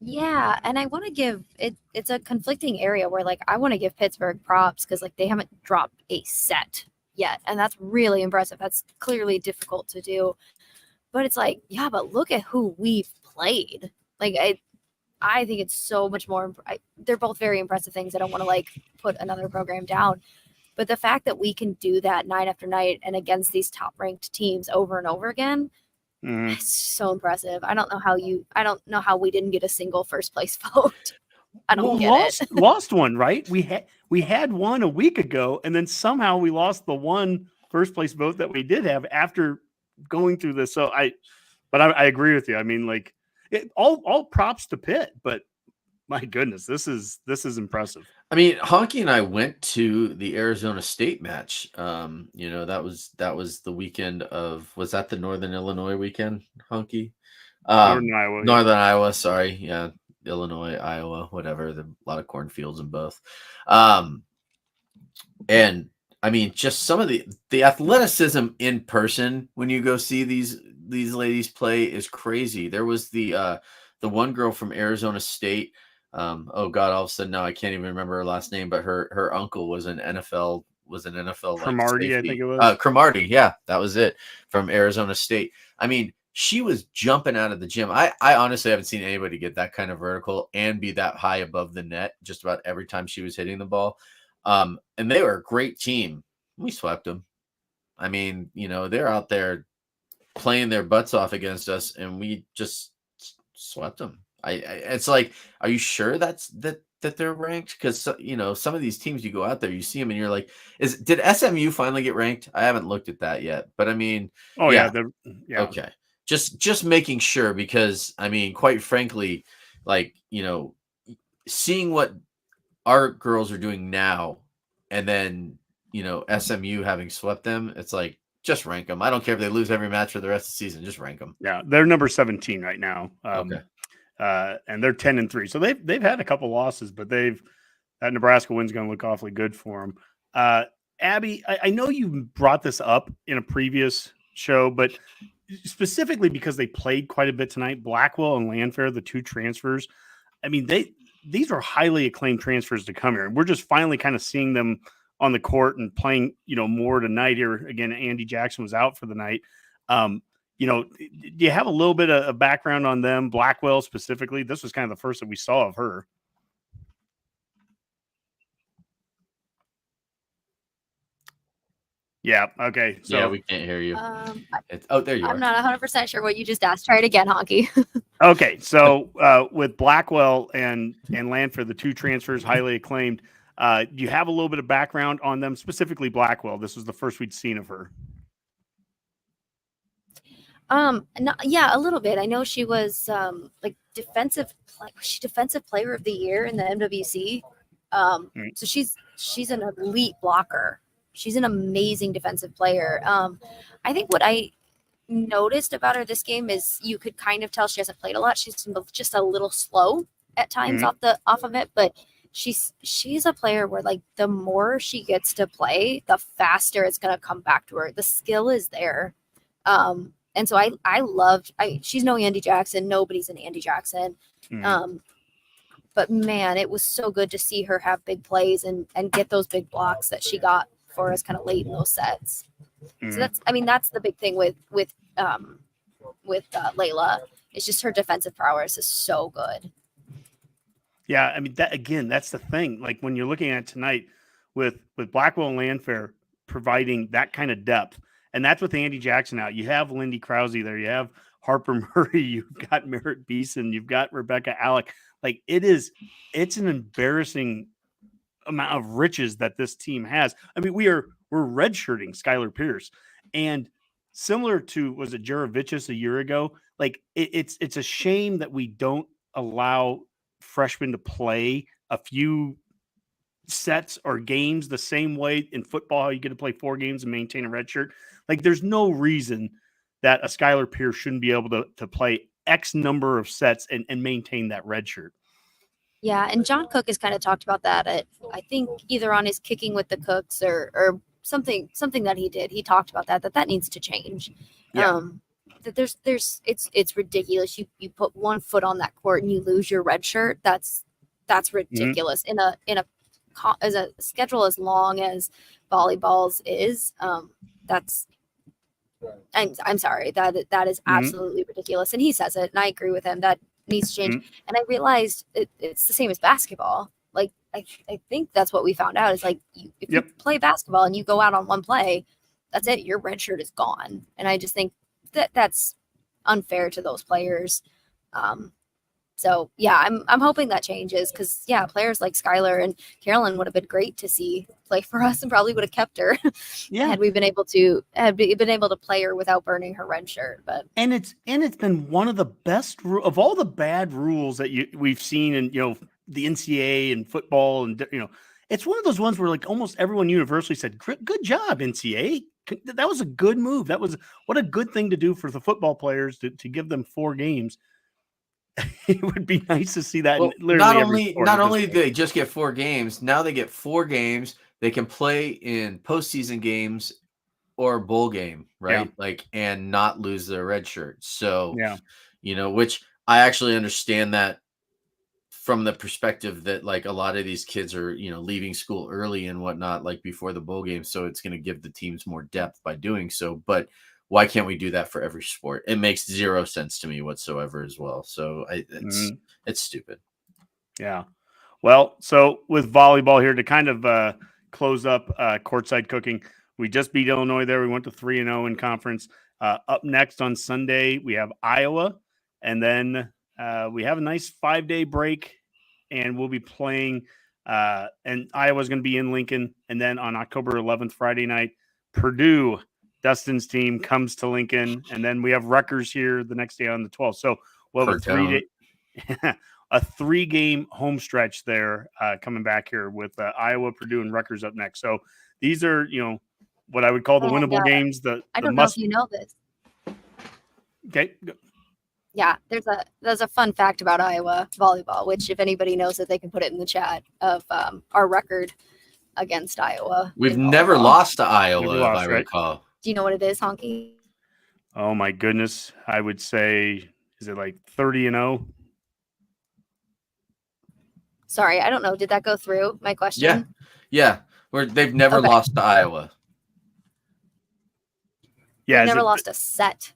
Yeah, and I want to give it's a conflicting area where I want to give Pittsburgh props because they haven't dropped a set yet, and that's really impressive. That's clearly difficult to do. But it's but look at who we've played. I think it's so much more. They're both very impressive things. I don't want to put another program down. But the fact that we can do that night after night and against these top-ranked teams over and over again, it's so impressive. I don't know how we didn't get a single first-place vote. I don't get it. Lost one, right? We had one a week ago, and then somehow we lost the one first-place vote that we did have after going through this. So I agree with you. All props to Pitt, but my goodness, this is impressive. Honky and I went to the Arizona State match. That was the weekend of, was that the Northern Illinois weekend, Honky? Northern Iowa, sorry. Yeah, Illinois, Iowa, whatever. There's a lot of cornfields in both. And just some of the athleticism in person when you go see these ladies play is crazy. There was the one girl from Arizona State. Oh God, all of a sudden now I can't even remember her last name, but her uncle was an NFL Cromartie, I think it was. Cromartie, yeah, that was it, from Arizona State. She was jumping out of the gym. I honestly haven't seen anybody get that kind of vertical and be that high above the net just about every time she was hitting the ball. And they were a great team. We swept them. They're out there playing their butts off against us, and we just swept them. It's are you sure that they're ranked? Because some of these teams, you go out there, you see them, and you're like, did SMU finally get ranked? I haven't looked at that yet, but yeah. Okay, just making sure, because quite frankly, seeing what our girls are doing now, and then SMU having swept them, it's just rank them. I don't care if they lose every match for the rest of the season. Just rank them. Yeah, they're number 17 right now. Okay. And they're 10-3. So they've had a couple losses, but that Nebraska win's going to look awfully good for them. Abbie, I know you brought this up in a previous show, but specifically because they played quite a bit tonight. Blackwell and Landfair, the two transfers. I mean, these are highly acclaimed transfers to come here. We're just finally kind of seeing them on the court and playing, more tonight here. Again, Andy Jackson was out for the night. Do you have a little bit of background on them? Blackwell specifically, this was kind of the first that we saw of her. Yeah. Okay. So yeah, we can't hear you. There you are. I'm not 100% sure what you just asked. Try it again, Honky. Okay. So with Blackwell and Landfair, the two transfers highly acclaimed, do you have a little bit of background on them, specifically Blackwell? This was the first we'd seen of her. Yeah, a little bit. I know she was defensive player of the year in the MWC. So she's an elite blocker. She's an amazing defensive player. I think what I noticed about her this game is you could kind of tell she hasn't played a lot. She's just a little slow at times off of it, but she's a player where the more she gets to play, the faster it's going to come back to her. The skill is there. And so she's no Andy Jackson. Nobody's an Andy Jackson. But man, it was so good to see her have big plays and get those big blocks that she got for us kind of late in those sets. So that's the big thing with Layla. It's just her defensive prowess is so good. Yeah, I mean that's the thing. Like when you're looking at tonight with Blackwell and Landfair providing that kind of depth, and that's with Andy Jackson out. You have Lindy Krause there. You have Harper Murray. You've got Merritt Beeson. You've got Rebecca Alec. It's an embarrassing amount of riches that this team has. I mean, we're redshirting Skylar Pierce, and similar to was it Juravicius a year ago? It's a shame that we don't allow freshmen to play a few sets or games the same way in football. How you get to play 4 games and maintain a red shirt. There's no reason that a Skylar Pierce shouldn't be able to play X number of sets and maintain that red shirt. Yeah, and John Cook has kind of talked about that I think either on his Kicking with the Cooks or something that he did. He talked about that needs to change. Yeah. That it's ridiculous. You put one foot on that court and you lose your red shirt. That's ridiculous. In a schedule as long as volleyball's is, I'm sorry, that is absolutely ridiculous. And he says it, and I agree with him. That needs to change. And I realized it's the same as basketball. I think that's what we found out is if you play basketball and you go out on one play, that's it. Your red shirt is gone. And I just think that's unfair to those players. So yeah, I'm hoping that changes because players like Skylar and Carolyn would have been great to see play for us and probably would have kept her. Had we been able to play her without burning her red shirt. But it's been one of the best of all the bad rules that we've seen in the NCAA and football and it's one of those ones where almost everyone universally said good job NCAA. That was a good move. That was what a good thing to do for the football players to give them 4 games. It would be nice to see that. Well, not only do they just get 4 games, now they get 4 games. They can play in postseason games or bowl game, right? And not lose their red shirt. So, which I actually understand that from the perspective that a lot of these kids are, leaving school early and whatnot, before the bowl game. So it's going to give the teams more depth by doing so. But why can't we do that for every sport? It makes 0 sense to me whatsoever as well. So it's stupid. Yeah. Well, so with volleyball here to kind of close up Courtside Cooking, we just beat Illinois there. We went to 3-0 in conference. Up next on Sunday, we have Iowa. And then we have a nice 5-day break and we'll be playing and Iowa's going to be in Lincoln. And then on October 11th, Friday night, Purdue, Dustin's team, comes to Lincoln, and then we have Rutgers here the next day on the 12th. So we'll have a 3-game home stretch there coming back here with Iowa, Purdue, and Rutgers up next. So these are, what I would call the winnable games. I don't know if you know this. Okay. Yeah, there's a fun fact about Iowa volleyball, which if anybody knows it, they can put it in the chat of our record against Iowa. We've never lost to Iowa, if I recall. Do you know what it is, Honky? Oh my goodness. I would say, is it like 30-0? Sorry, I don't know. Did that go through my question? Yeah. They've never Okay. lost to Iowa. Yeah. We've never lost a set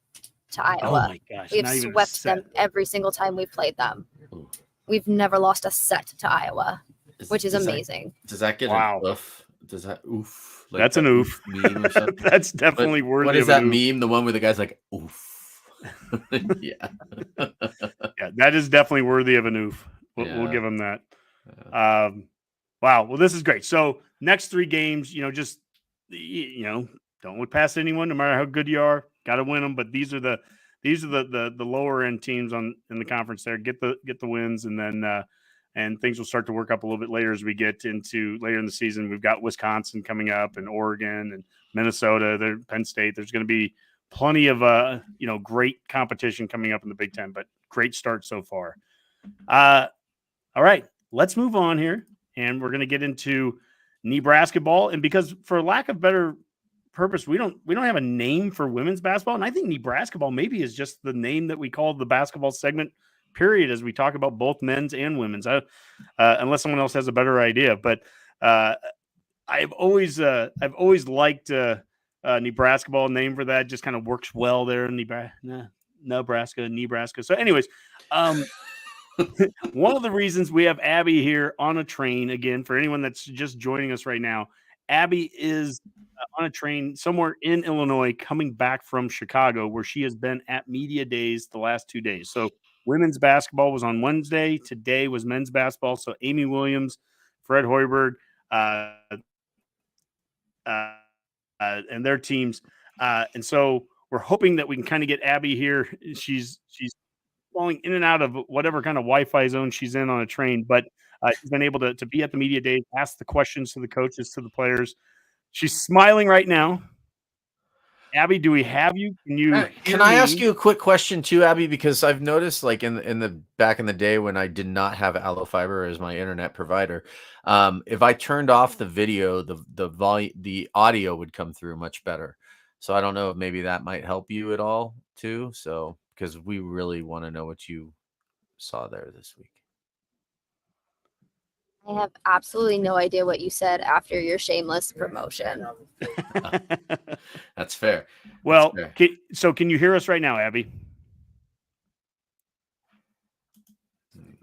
to Oh Iowa. my gosh. We've Not even a swept set. them every single time we've played them. Ooh. We've never lost a set to Iowa, which is amazing. Does that get Wow. an oof? Does that oof? Like That's an that oof. meme or something? That's definitely worthy What is of that an oof. meme? The one where the guy's like, oof. Yeah. Yeah, that is definitely worthy of an oof. We'll give him that. Yeah. Wow. Well, this is great. So next 3 games, just don't look past anyone, no matter how good you are. Got to win them. But these are the lower end teams in the conference. There, get the wins, and then and things will start to work up a little bit later as we get into later in the season. We've got Wisconsin coming up, and Oregon, and Minnesota. Penn State. There's going to be plenty of great competition coming up in the Big Ten. But great start so far. All right, let's move on here, and we're going to get into Nebrasketball. And because, for lack of better purpose, we don't have a name for women's basketball, and I think Nebrasketball maybe is just the name that we call the basketball segment. Period. As we talk about both men's and women's, unless someone else has a better idea. But I've always liked Nebrasketball name for that. Just kind of works well there in Nebraska. So, anyways. One of the reasons we have Abbie here on a train, again, for anyone that's just joining us right now, Abbie is on a train somewhere in Illinois coming back from Chicago, where she has been at Media Days the last 2 days. So women's basketball was on Wednesday. Today was men's basketball. So Amy Williams, Fred Hoiberg, and their teams. And so we're hoping that we can kind of get Abbie here. She's falling in and out of whatever kind of Wi-Fi zone she's in on a train, but she's been able to be at the media day, ask the questions to the coaches, to the players. She's smiling right now. Abbie, do we have you? Can I ask you a quick question too, Abbie? Because I've noticed, like in the back in the day when I did not have Allo Fiber as my internet provider, if I turned off the video, the audio would come through much better. So I don't know if maybe that might help you at all too. So because we really want to know what you saw there this week. I have absolutely no idea what you said after your shameless promotion. That's fair. Well, That's fair. So can you hear us right now, Abbie?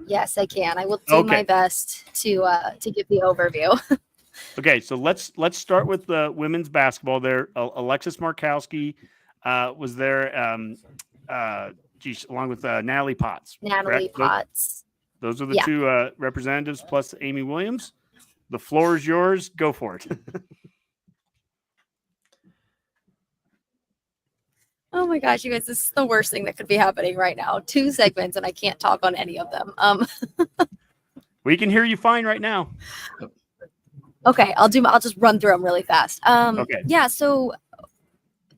Yes, I can. I will do my best to give the overview. Okay, so let's start with the women's basketball. There, Alexis Markowski was there, along with Natalie Potts. Natalie Potts. Those are the 2 representatives plus Amy Williams. The floor is yours. Go for it. Oh my gosh, you guys, this is the worst thing that could be happening right now. 2 segments and I can't talk on any of them. We can hear you fine right now. Okay, I'll just run through them really fast. Okay. Yeah, so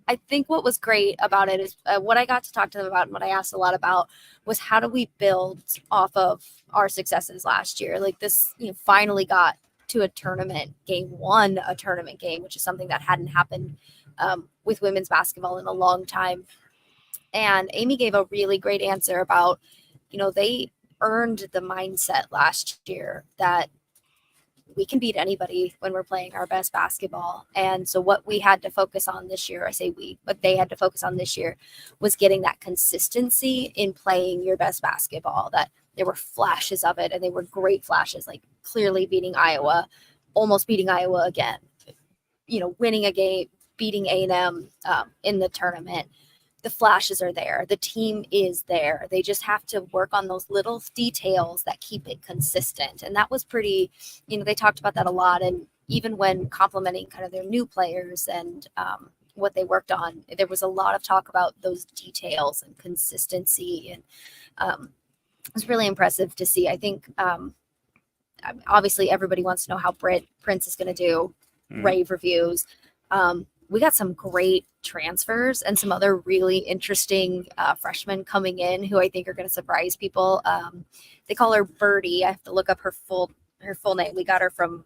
I think what was great about it is what I got to talk to them about and what I asked a lot about was how do we build off of our successes last year? Like this, finally got to a tournament game, won a tournament game, which is something that hadn't happened with women's basketball in a long time. And Amy gave a really great answer about, they earned the mindset last year that we can beat anybody when we're playing our best basketball. And so what we had to focus on this year, I say we, but they had to focus on this year was getting that consistency in playing your best basketball, that there were flashes of it and they were great flashes, like clearly beating Iowa, almost beating Iowa again, winning a game, beating A&M in the tournament. The flashes are there. The team is there. They just have to work on those little details that keep it consistent. And that was pretty, they talked about that a lot. And even when complimenting kind of their new players and what they worked on, there was a lot of talk about those details and consistency. And it was really impressive to see. I think obviously everybody wants to know how Prince is going to do. Rave reviews. We got some great transfers and some other really interesting freshmen coming in who I think are going to surprise people. They call her Birdie. I have to look up her full name. We got her from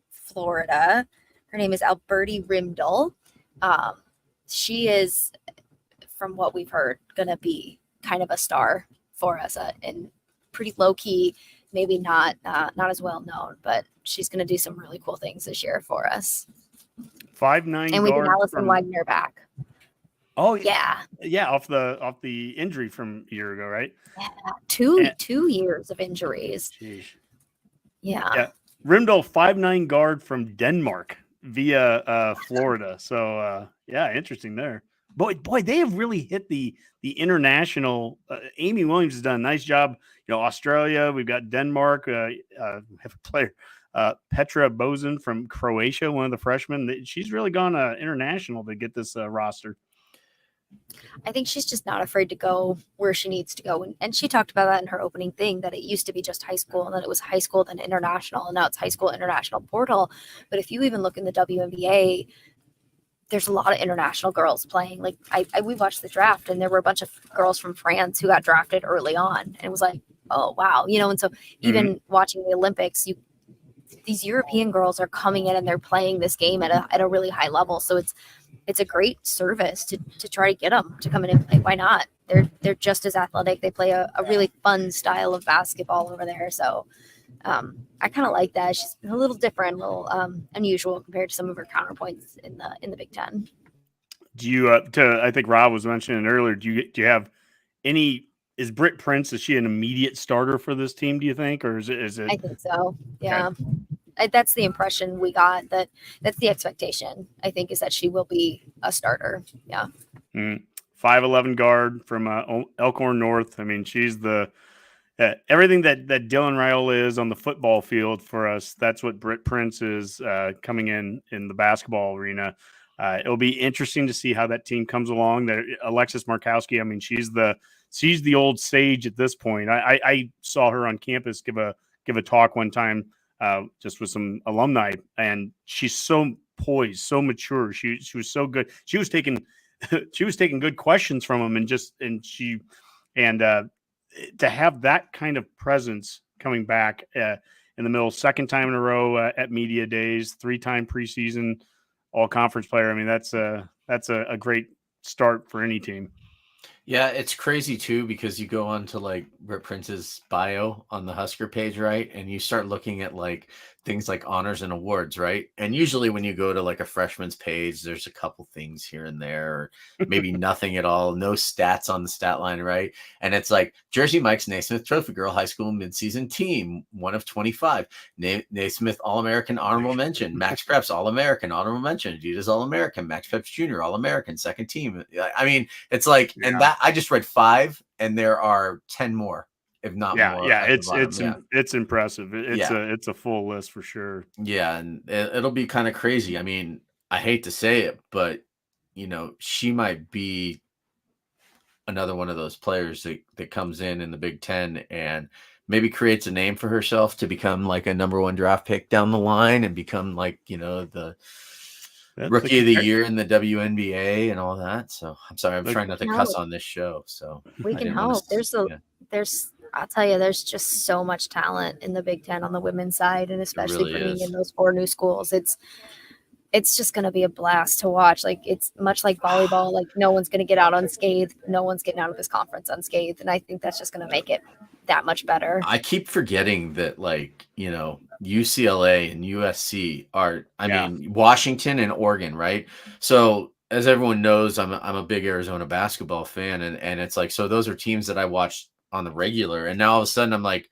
Florida. Her name is Alberti Rimdal. She is from what we've heard, going to be kind of a star for us, and pretty low key, maybe not as well known, but she's going to do some really cool things this year for us. 5'9" And we get guard Allison from, Wagner back. oh Yeah, off the injury from a year ago, right? yeah. Two years of injuries. Sheesh. Yeah. Rimdahl, 5'9" guard from Denmark via Florida. So yeah, interesting there. Boy, they have really hit the international. Amy Williams has done a nice job. You know, Australia. We've got Denmark. We have a player, Petra Bozen from Croatia, one of the freshmen. She's really gone international to get this roster. I think she's just not afraid to go where she needs to go. And she talked about that in her opening thing, that it used to be just high school, and then it was high school, then international, and now it's high school, international, portal. But if you even look in the WNBA, there's a lot of international girls playing. Like we watched the draft, and there were a bunch of girls from France who got drafted early on, and it was like, oh wow, you know. And so even watching the Olympics, these European girls are coming in and they're playing this game at a really high level. So it's a great service to try to get them to come in and play. Why not? They're just as athletic. They play a really fun style of basketball over there. So I kind of like that. She's a little different, a little unusual compared to some of her counterpoints in the Big Ten. Do you? I think Rob was mentioning earlier. Do you have any? Is Britt Prince? Is she an immediate starter for this team? Do you think, or is it? I think so. Yeah. Okay. That's the impression we got. That's the expectation, I think, is that she will be a starter. Yeah. 5'11" guard from Elkhorn North. I mean, she's the everything that Dylan Raiola is on the football field for us. That's what Britt Prince is coming in the basketball arena. It'll be interesting to see how that team comes along. Alexis Markowski. I mean, she's the old sage at this point. I saw her on campus give a talk one time. Just with some alumni, and she's so poised, so mature. She was so good. She was taking good questions from them, and to have that kind of presence coming back in the middle, second time in a row at Media Days, 3-time preseason all conference player. I mean, that's a great start for any team. Yeah, it's crazy too, because you go on to like Britt Prince's bio on the Husker page, right? And you start looking at like things like honors and awards, right? And usually when you go to like a freshman's page, there's a couple things here and there, or maybe nothing at all, no stats on the stat line, right? And it's like Jersey Mike's Naismith Trophy Girl High School Midseason Team, 1 of 25. Naismith All-American Honorable Mention, Max Preps All-American Honorable Mention, Adidas All-American, Max Preps Junior All-American, second team. I mean, it's like, and that I just read 5, and there are 10 more. If not more. Yeah, it's impressive. It's a full list for sure. Yeah, and it'll be kind of crazy. I mean, I hate to say it, but you know, she might be another one of those players that comes in the Big Ten and maybe creates a name for herself to become like a number 1 draft pick down the line and become like, you know, the rookie of the year in the WNBA and all that. So I'm sorry, I'm trying not to cuss on this show. So we can hope. I'll tell you, there's just so much talent in the Big Ten on the women's side, and especially bringing in those 4 new schools. It's just going to be a blast to watch. Like, it's much like volleyball. Like, no one's going to get out unscathed. No one's getting out of this conference unscathed. And I think that's just going to make it that much better. I keep forgetting that, like, you know, UCLA and USC are, I mean, Washington and Oregon, right? So as everyone knows, I'm a big Arizona basketball fan. And it's like, so those are teams that I watched on the regular, and now all of a sudden I'm like,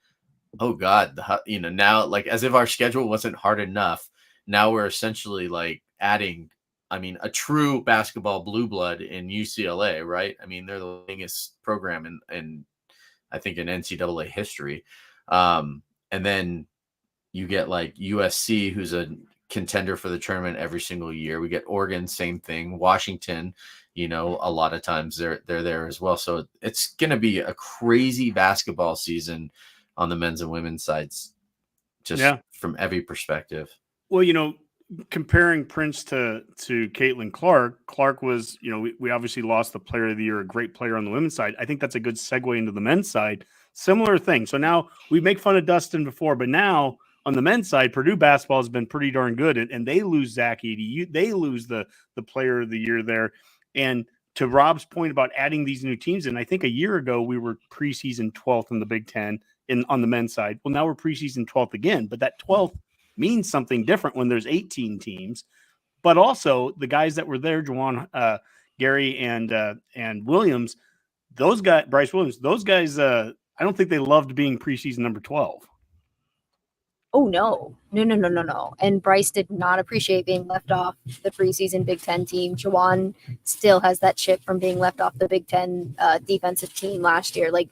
oh God, you know, now, like, as if our schedule wasn't hard enough, now we're essentially like adding, I mean, a true basketball blue blood in UCLA, right? I mean, they're the biggest program in I think in NCAA history. And then you get like USC, who's a contender for the tournament every single year. We get Oregon, same thing. Washington, you know, a lot of times they're there as well. So it's going to be a crazy basketball season on the men's and women's sides, just from every perspective. Well, you know, comparing Prince to Caitlin Clark was, you know, we obviously lost the player of the year, a great player on the women's side. I think that's a good segue into the men's side. Similar thing. So now we make fun of Dustin before, but now on the men's side, Purdue basketball has been pretty darn good, and they lose Zach Edey. They lose the player of the year there. And to Rob's point about adding these new teams, and I think a year ago we were preseason 12th in the Big Ten on the men's side. Well, now we're preseason 12th again, but that 12th means something different when there's 18 teams. But also the guys that were there, Juwan, Gary, and Williams, those guys, Bryce Williams, those guys, I don't think they loved being preseason number 12. Oh, no. And Bryce did not appreciate being left off the preseason Big Ten team. Juwan still has that chip from being left off the Big Ten defensive team last year. Like,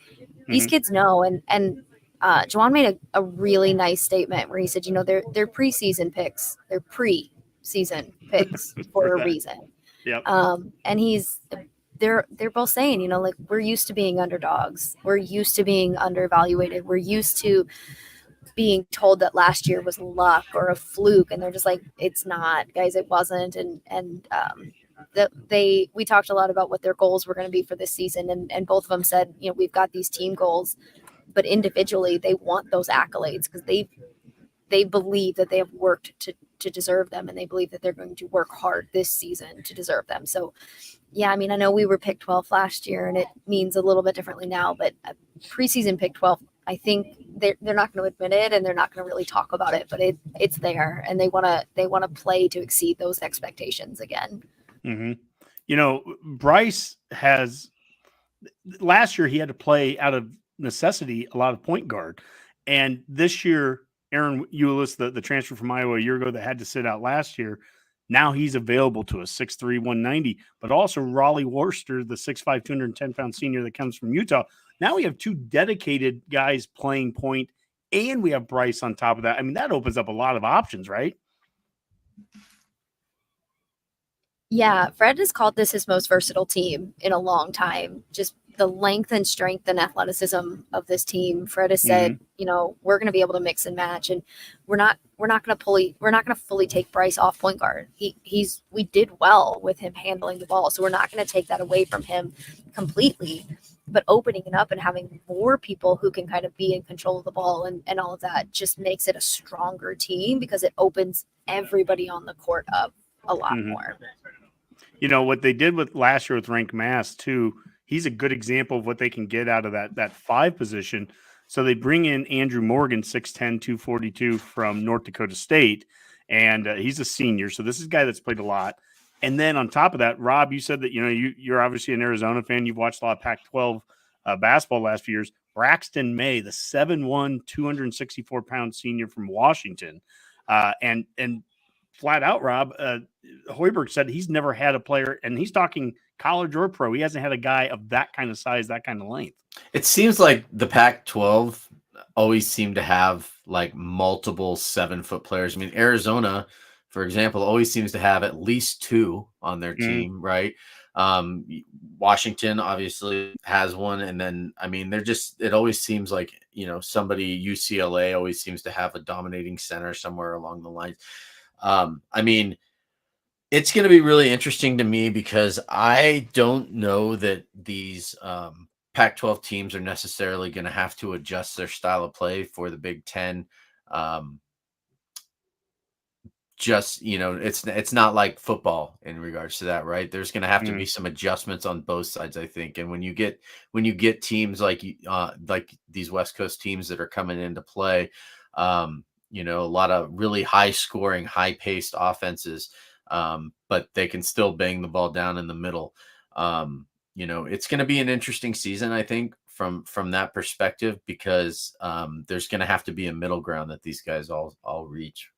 these kids know. And Juwan made a really nice statement where he said, they're preseason picks. They're preseason picks for a reason. Yep. And they're both saying, like, we're used to being underdogs. We're used to being underevaluated. We're used to being told that last year was luck or a fluke, and they're just like, it's not, guys, it wasn't. And we talked a lot about what their goals were going to be for this season, and both of them said, we've got these team goals, but individually they want those accolades because they believe that they have worked to deserve them, and they believe that they're going to work hard this season to deserve them. So yeah, I mean, I know we were picked 12th last year and it means a little bit differently now, but preseason pick 12th, I think they're not going to admit it and they're not going to really talk about it, but it's there, and they want to play to exceed those expectations again. Mm-hmm. Bryce has last year he had to play out of necessity a lot of point guard, and this year Aaron Eulis, the transfer from Iowa a year ago that had to sit out last year, now he's available to us, 6'3", 190, but also Raleigh Worcester, the 6'5", 210-pound senior that comes from Utah. Now we have two dedicated guys playing point, and we have Bryce on top of that. I mean, that opens up a lot of options, right? Yeah, Fred has called this his most versatile team in a long time. Just the length and strength and athleticism of this team. Fred has said, we're going to be able to mix and match, and we're not going to fully take Bryce off point guard. We did well with him handling the ball, so we're not going to take that away from him completely. But opening it up and having more people who can kind of be in control of the ball and all of that just makes it a stronger team because it opens everybody on the court up a lot more. What they did with last year with Rank Mass too, he's a good example of what they can get out of that 5 position. So they bring in Andrew Morgan, 6'10", 242 from North Dakota State, and he's a senior. So this is a guy that's played a lot. And then on top of that, Rob, you said that, you're obviously an Arizona fan. You've watched a lot of Pac-12 basketball the last few years. Braxton May, the 7'1", 264-pound senior from Washington. And flat out, Rob, Hoiberg said he's never had a player, and he's talking college or pro. He hasn't had a guy of that kind of size, that kind of length. It seems like the Pac-12 always seem to have like multiple 7-foot players. I mean, Arizona, for example, always seems to have at least 2 on their team, right? Washington obviously has one. And then, I mean, it always seems like, somebody, UCLA always seems to have a dominating center somewhere along the lines. I mean, it's going to be really interesting to me because I don't know that these Pac-12 teams are necessarily going to have to adjust their style of play for the Big Ten. It's not like football in regards to that, right? There's going to have to be some adjustments on both sides, I think. And when you get teams like these West Coast teams that are coming into play, a lot of really high scoring, high paced offenses, but they can still bang the ball down in the middle. It's going to be an interesting season, I think, from that perspective, because there's going to have to be a middle ground that these guys all reach.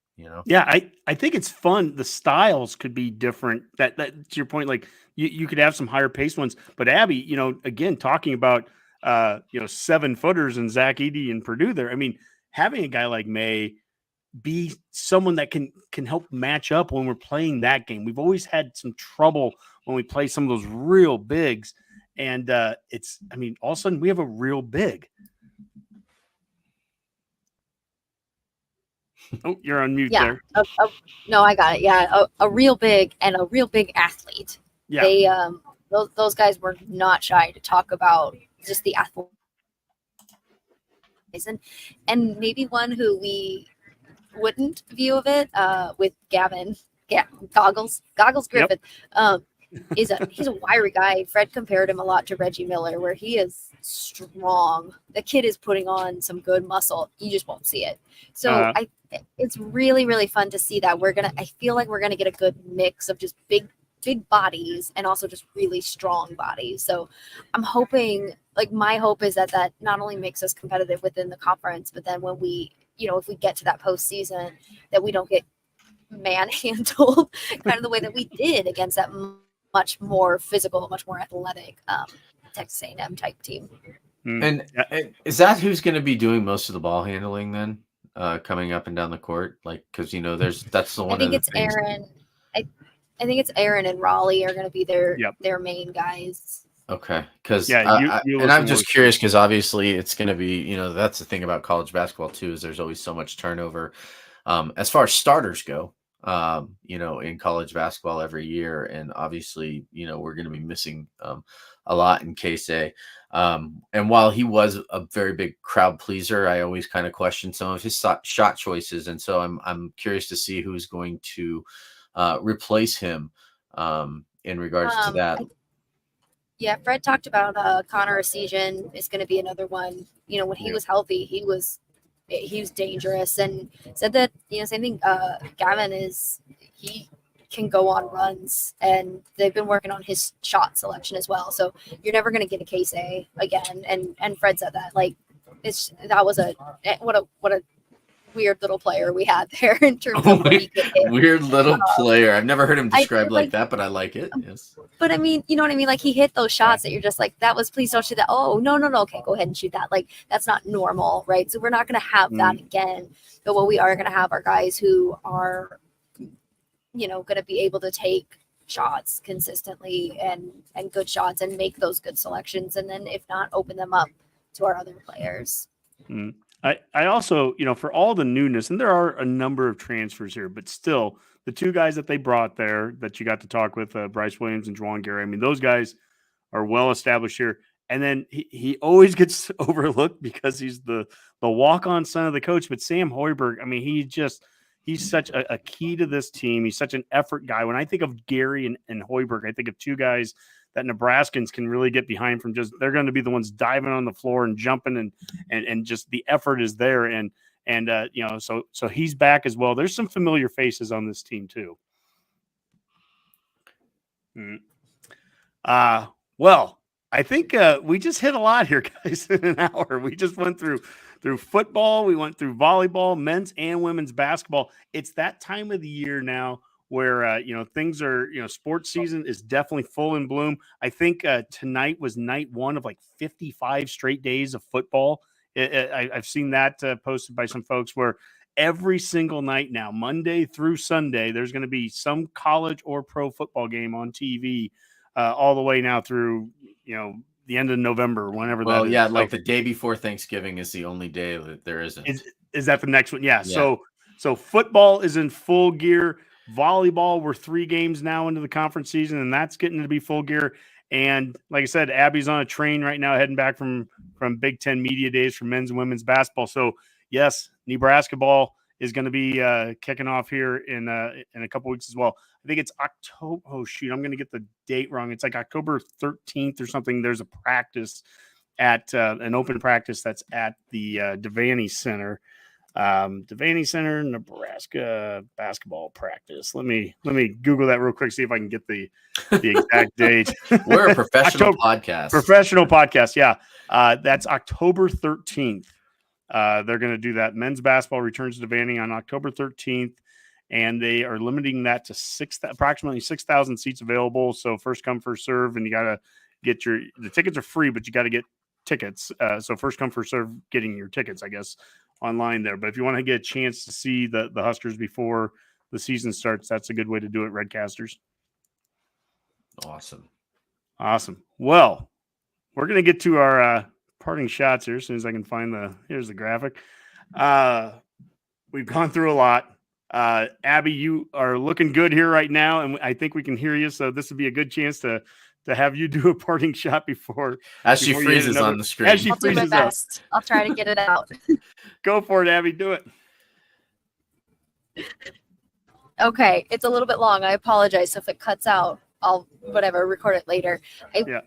Yeah, I think it's fun. The styles could be different. That to your point, like you could have some higher paced ones. But Abbie, again, talking about 7-footers and Zach Edey and Purdue there. I mean, having a guy like May be someone that can help match up when we're playing that game. We've always had some trouble when we play some of those real bigs, and all of a sudden we have a real big. Oh, you're on mute there. No, I got it. Yeah, a real big and a real big athlete. Yeah. They those guys were not shy to talk about just the athlete, and maybe one who we wouldn't view of it with Gavin Goggles Griffith. Yep. he's a wiry guy. Fred compared him a lot to Reggie Miller, where he is strong. The kid is putting on some good muscle. You just won't see it. So it's really, really fun to see that. I feel like we're gonna get a good mix of just big bodies and also just really strong bodies. So I'm hoping, like, my hope is that not only makes us competitive within the conference, but then when we, if we get to that postseason, that we don't get manhandled kind of the way that we did against that much more physical, much more athletic Texas A&M type team. And is that who's going to be doing most of the ball handling then, coming up and down the court? Like, because that's the one. I think it's Aaron. I think it's Aaron and Raleigh are going to be their main guys. Okay, because and I'm just curious because obviously it's going to be, that's the thing about college basketball too, is there's always so much turnover as far as starters go. In college basketball every year, and obviously, we're going to be missing a lot in Casey. And while he was a very big crowd pleaser, I always kind of question some of his shot choices, and so I'm curious to see who's going to replace him in regards to that. Fred talked about Connor Essegian is going to be another one. When he was healthy, he was dangerous, and said that, same thing. Gavin he can go on runs, and they've been working on his shot selection as well. So you're never going to get a Casey again. And Fred said that, like, that was what a weird little player we had there in terms of when he could hit. Weird little player. I've never heard him described like that, but I like it. Yes. But I mean, you know what I mean? Like, he hit those shots that you're just like, that was, please don't shoot that. Oh, no. Okay, go ahead and shoot that. Like, that's not normal, right? So we're not going to have that again. But what we are going to have are guys who are, going to be able to take shots consistently and good shots and make those good selections. And then if not, open them up to our other players. I also, for all the newness, and there are a number of transfers here, but still, the two guys that they brought there that you got to talk with, Bryce Williams and Juwan Gary, I mean, those guys are well established here. And then he always gets overlooked because he's the walk-on son of the coach. But Sam Hoiberg, I mean, he's such a key to this team. He's such an effort guy. When I think of Gary and Hoiberg, I think of two guys that Nebraskans can really get behind from. Just they're going to be the ones diving on the floor and jumping and just the effort is there. And so he's back as well. There's some familiar faces on this team too. Well, I think we just hit a lot here, guys, in an hour. We just went through football. We went through volleyball, men's and women's basketball. It's that time of the year now where, things are, sports season is definitely full in bloom. I think tonight was night one of like 55 straight days of football. I've seen that posted by some folks where every single night now, Monday through Sunday, there's going to be some college or pro football game on TV all the way now through, the end of November, whenever that is. Well, yeah, like the day before Thanksgiving is the only day that there isn't. Is that the next one? Yeah. So football is in full gear. Volleyball, we're 3 games now into the conference season, and that's getting to be full gear. And like I said, Abbie's on a train right now, heading back from Big Ten Media Days for men's and women's basketball. So yes, Nebrasketball is going to be kicking off here in a couple weeks as well. I think it's October. Oh shoot, I'm going to get the date wrong. It's like October 13th or something. There's a practice at an open practice that's at the Devaney Center. Devaney Center, Nebraska basketball practice. Let me Google that real quick, see if I can get the exact date. We're a professional podcast. Professional podcast, yeah. That's October 13th. They're going to do that. Men's basketball returns to Devaney on October 13th, and they are limiting that to approximately 6,000 seats available. So first come, first serve, and you got to get the tickets are free, but you got to get tickets. So first come, first serve getting your tickets, I guess, online there. But if you want to get a chance to see the Huskers before the season starts, that's a good way to do it, Redcasters. Awesome. Well, we're going to get to our parting shots here as soon as I can find here's the graphic. We've gone through a lot. Abbie, you are looking good here right now, and I think we can hear you. So this would be a good chance to have you do a parting shot before she freezes on the screen. As she I'll freezes do my best. I'll try to get it out. Go for it, Abbie. Do it. Okay, it's a little bit long. I apologize if it cuts out. I'll whatever record it later.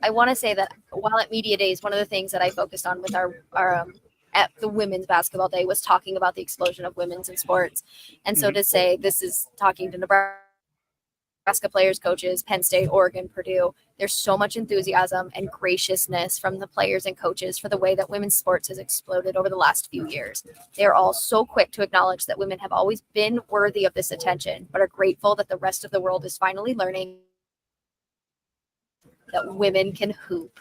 I want to say that while at Media Days, one of the things that I focused on with our at the women's basketball day was talking about the explosion of women's in sports. And so to say this is talking to Nebraska players, coaches, Penn State, Oregon, Purdue, there's so much enthusiasm and graciousness from the players and coaches for the way that women's sports has exploded over the last few years. They're all so quick to acknowledge that women have always been worthy of this attention, but are grateful that the rest of the world is finally learning that women can hoop.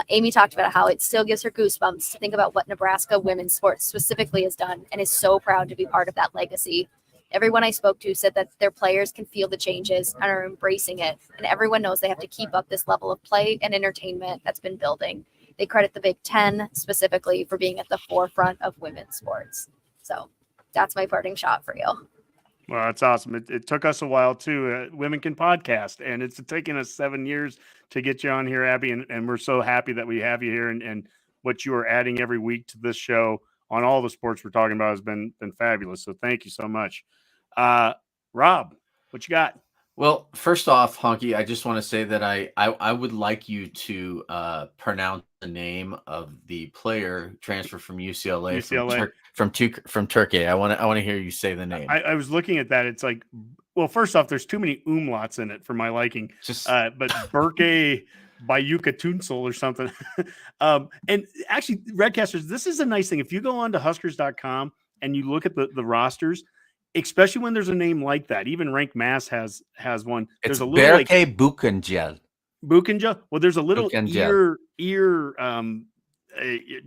Amy talked about how it still gives her goosebumps to think about what Nebraska women's sports specifically has done, and is so proud to be part of that legacy. Everyone I spoke to said that their players can feel the changes and are embracing it, and everyone knows they have to keep up this level of play and entertainment that's been building. They credit the Big Ten specifically for being at the forefront of women's sports. So that's my parting shot for you. Well, that's awesome. It took us a while too. Women Can Podcast, and it's taken us 7 years to get you on here, Abbie, and we're so happy that we have you here, and what you are adding every week to this show on all the sports we're talking about has been fabulous. So thank you so much. Rob, what you got? Well, first off, Honky, I just want to say that I would like you to pronounce the name of the player transferred from UCLA. From Turkey. I want to hear you say the name. I was looking at that. It's like, well, first off, there's too many umlauts in it for my liking. But Berke Bayuka Tunsel or something. And actually, Redcasters, this is a nice thing. If you go on to Huskers.com and you look at the rosters, especially when there's a name like that, even Rank Mass has one. There's a little Berke Bukenjel. Bukenjel. Well, there's a little ear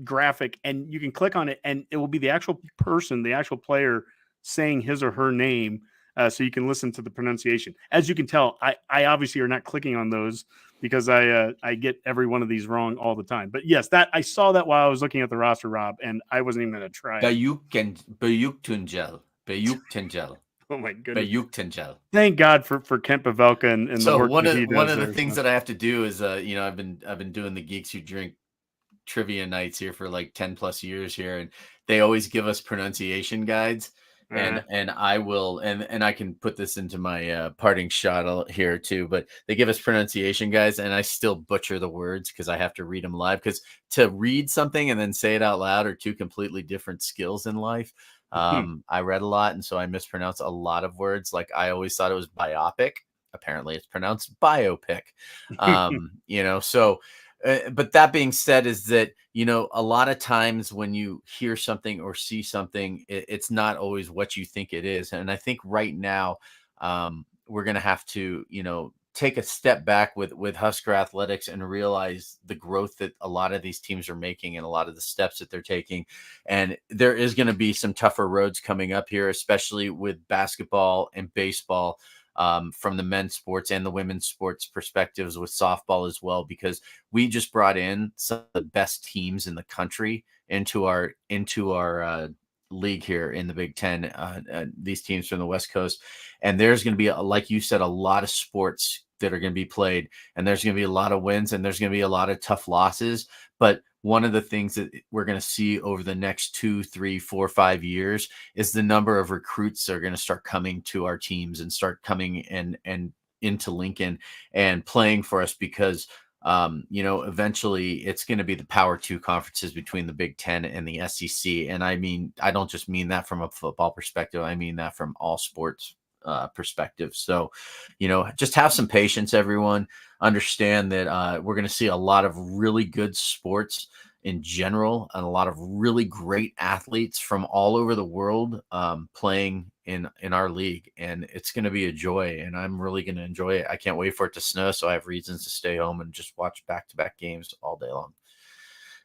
graphic, and you can click on it, and it will be the actual person, the actual player saying his or her name, so you can listen to the pronunciation. As you can tell, I obviously are not clicking on those because I get every one of these wrong all the time. But yes, that I saw that while I was looking at the roster, Rob, and I wasn't even going to try. Bayuktunjel. Oh my goodness. Bayuktunjel. Thank God for Kent Pavelka and so the work one that he of does. One of the things that I have to do is I've been doing the Geeks Who Drink trivia nights here for like 10 plus years here, and they always give us pronunciation guides. And I will, and I can put this into my parting shot here too, but they give us pronunciation guides, and I still butcher the words because I have to read them live, because to read something and then say it out loud are two completely different skills in life. I read a lot, and so I mispronounce a lot of words. Like I always thought it was biopic. Apparently it's pronounced biopic. So but that being said, is that, a lot of times when you hear something or see something, it's not always what you think it is. And I think right now we're going to have to, take a step back with Husker athletics and realize the growth that a lot of these teams are making and a lot of the steps that they're taking. And there is going to be some tougher roads coming up here, especially with basketball and baseball. From the men's sports and the women's sports perspectives, with softball as well, because we just brought in some of the best teams in the country into our league here in the Big Ten, these teams from the West Coast. And there's going to be, like you said, a lot of sports that are going to be played, and there's going to be a lot of wins, and there's going to be a lot of tough losses. But one of the things that we're going to see over the next 2, 3, 4, 5 years is the number of recruits that are going to start coming to our teams and start coming and into Lincoln and playing for us, because eventually it's going to be the Power 2 conferences between the Big Ten and the SEC. And I mean, I don't just mean that from a football perspective. I mean that from all sports perspective. So, just have some patience, everyone. Understand that we're going to see a lot of really good sports in general, and a lot of really great athletes from all over the world playing in our league, and it's going to be a joy, and I'm really going to enjoy it. I can't wait for it to snow, so I have reasons to stay home and just watch back-to-back games all day long.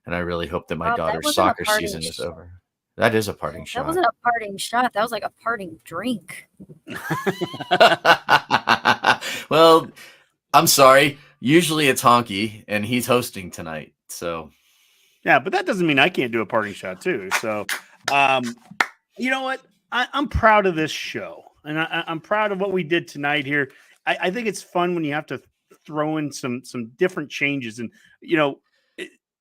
And I really hope that my daughter's soccer season is over. That is a parting shot. That wasn't a parting shot. That was like a parting drink. Well, I'm sorry. Usually it's Honky, and he's hosting tonight. So, yeah, but that doesn't mean I can't do a parting shot too. So, you know what? I'm proud of this show, and I'm proud of what we did tonight here. I think it's fun when you have to throw in some different changes, and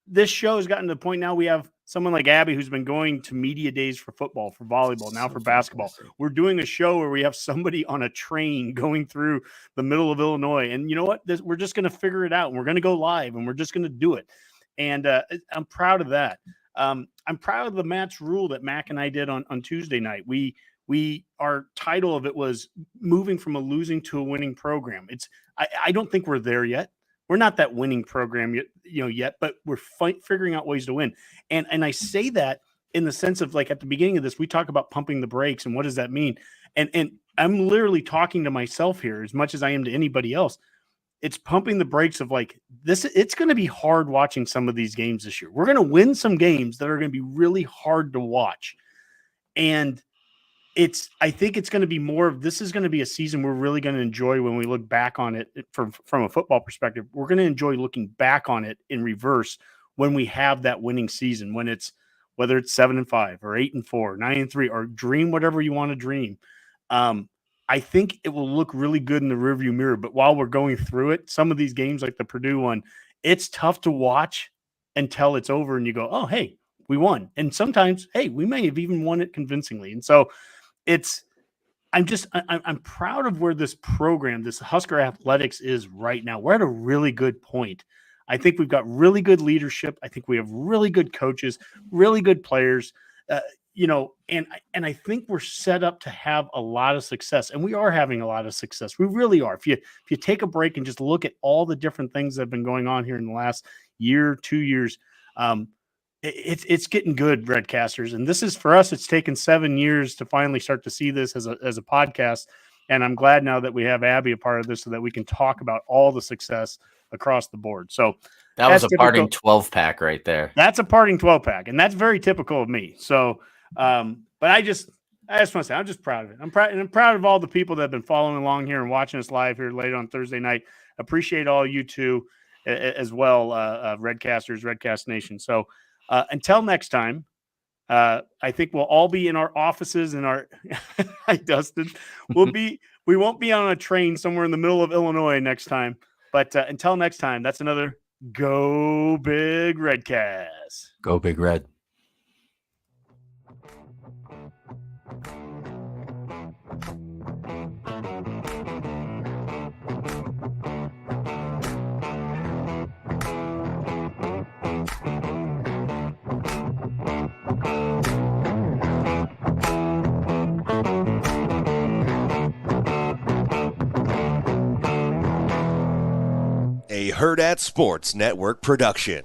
this show has gotten to the point now we have someone like Abbie who's been going to media days for football, for volleyball, now for basketball. We're doing a show where we have somebody on a train going through the middle of Illinois. And you know what? We're just going to figure it out, and we're going to go live, and we're just going to do it. And I'm proud of that. I'm proud of the match rule that Mac and I did on Tuesday night. Our title of it was moving from a losing to a winning program. I don't think we're there yet. We're not that winning program yet, but we're figuring out ways to win. And I say that in the sense of, like, at the beginning of this, we talk about pumping the brakes and what does that mean? And I'm literally talking to myself here as much as I am to anybody else. It's pumping the brakes of, like, this. It's going to be hard watching some of these games this year. We're going to win some games that are going to be really hard to watch. And I think it's going to be more of, this is going to be a season we're really going to enjoy when we look back on it from a football perspective. We're going to enjoy looking back on it in reverse when we have that winning season, whether it's 7-5 or 8-4, 9-3, or dream whatever you want to dream. I think it will look really good in the rearview mirror. But while we're going through it, some of these games like the Purdue one, it's tough to watch until it's over and you go, oh, hey, we won. And sometimes, hey, we may have even won it convincingly. And so I'm proud of where this program, this Husker athletics, is right now. We're at a really good point. I think we've got really good leadership. I think we have really good coaches, really good players, and I think we're set up to have a lot of success, and we are having a lot of success. We really are. If you take a break and just look at all the different things that have been going on here in the last year, 2 years, it's getting good, Redcasters. And this is, for us, it's taken 7 years to finally start to see this as a podcast. And I'm glad now that we have Abbie a part of this so that we can talk about all the success across the board. So that was a parting 12-pack right there. That's a parting 12-pack, and that's very typical of me. So, but I just want to say I'm just proud of it. I'm proud of all the people that have been following along here and watching us live here late on Thursday night. Appreciate all you two as well, Redcasters, Redcast Nation. So until next time, I think we'll all be in our offices and our hi Dustin. We won't be on a train somewhere in the middle of Illinois next time. But until next time, that's another Go Big Redcast. Go Big Red. A Herd at Sports Network production.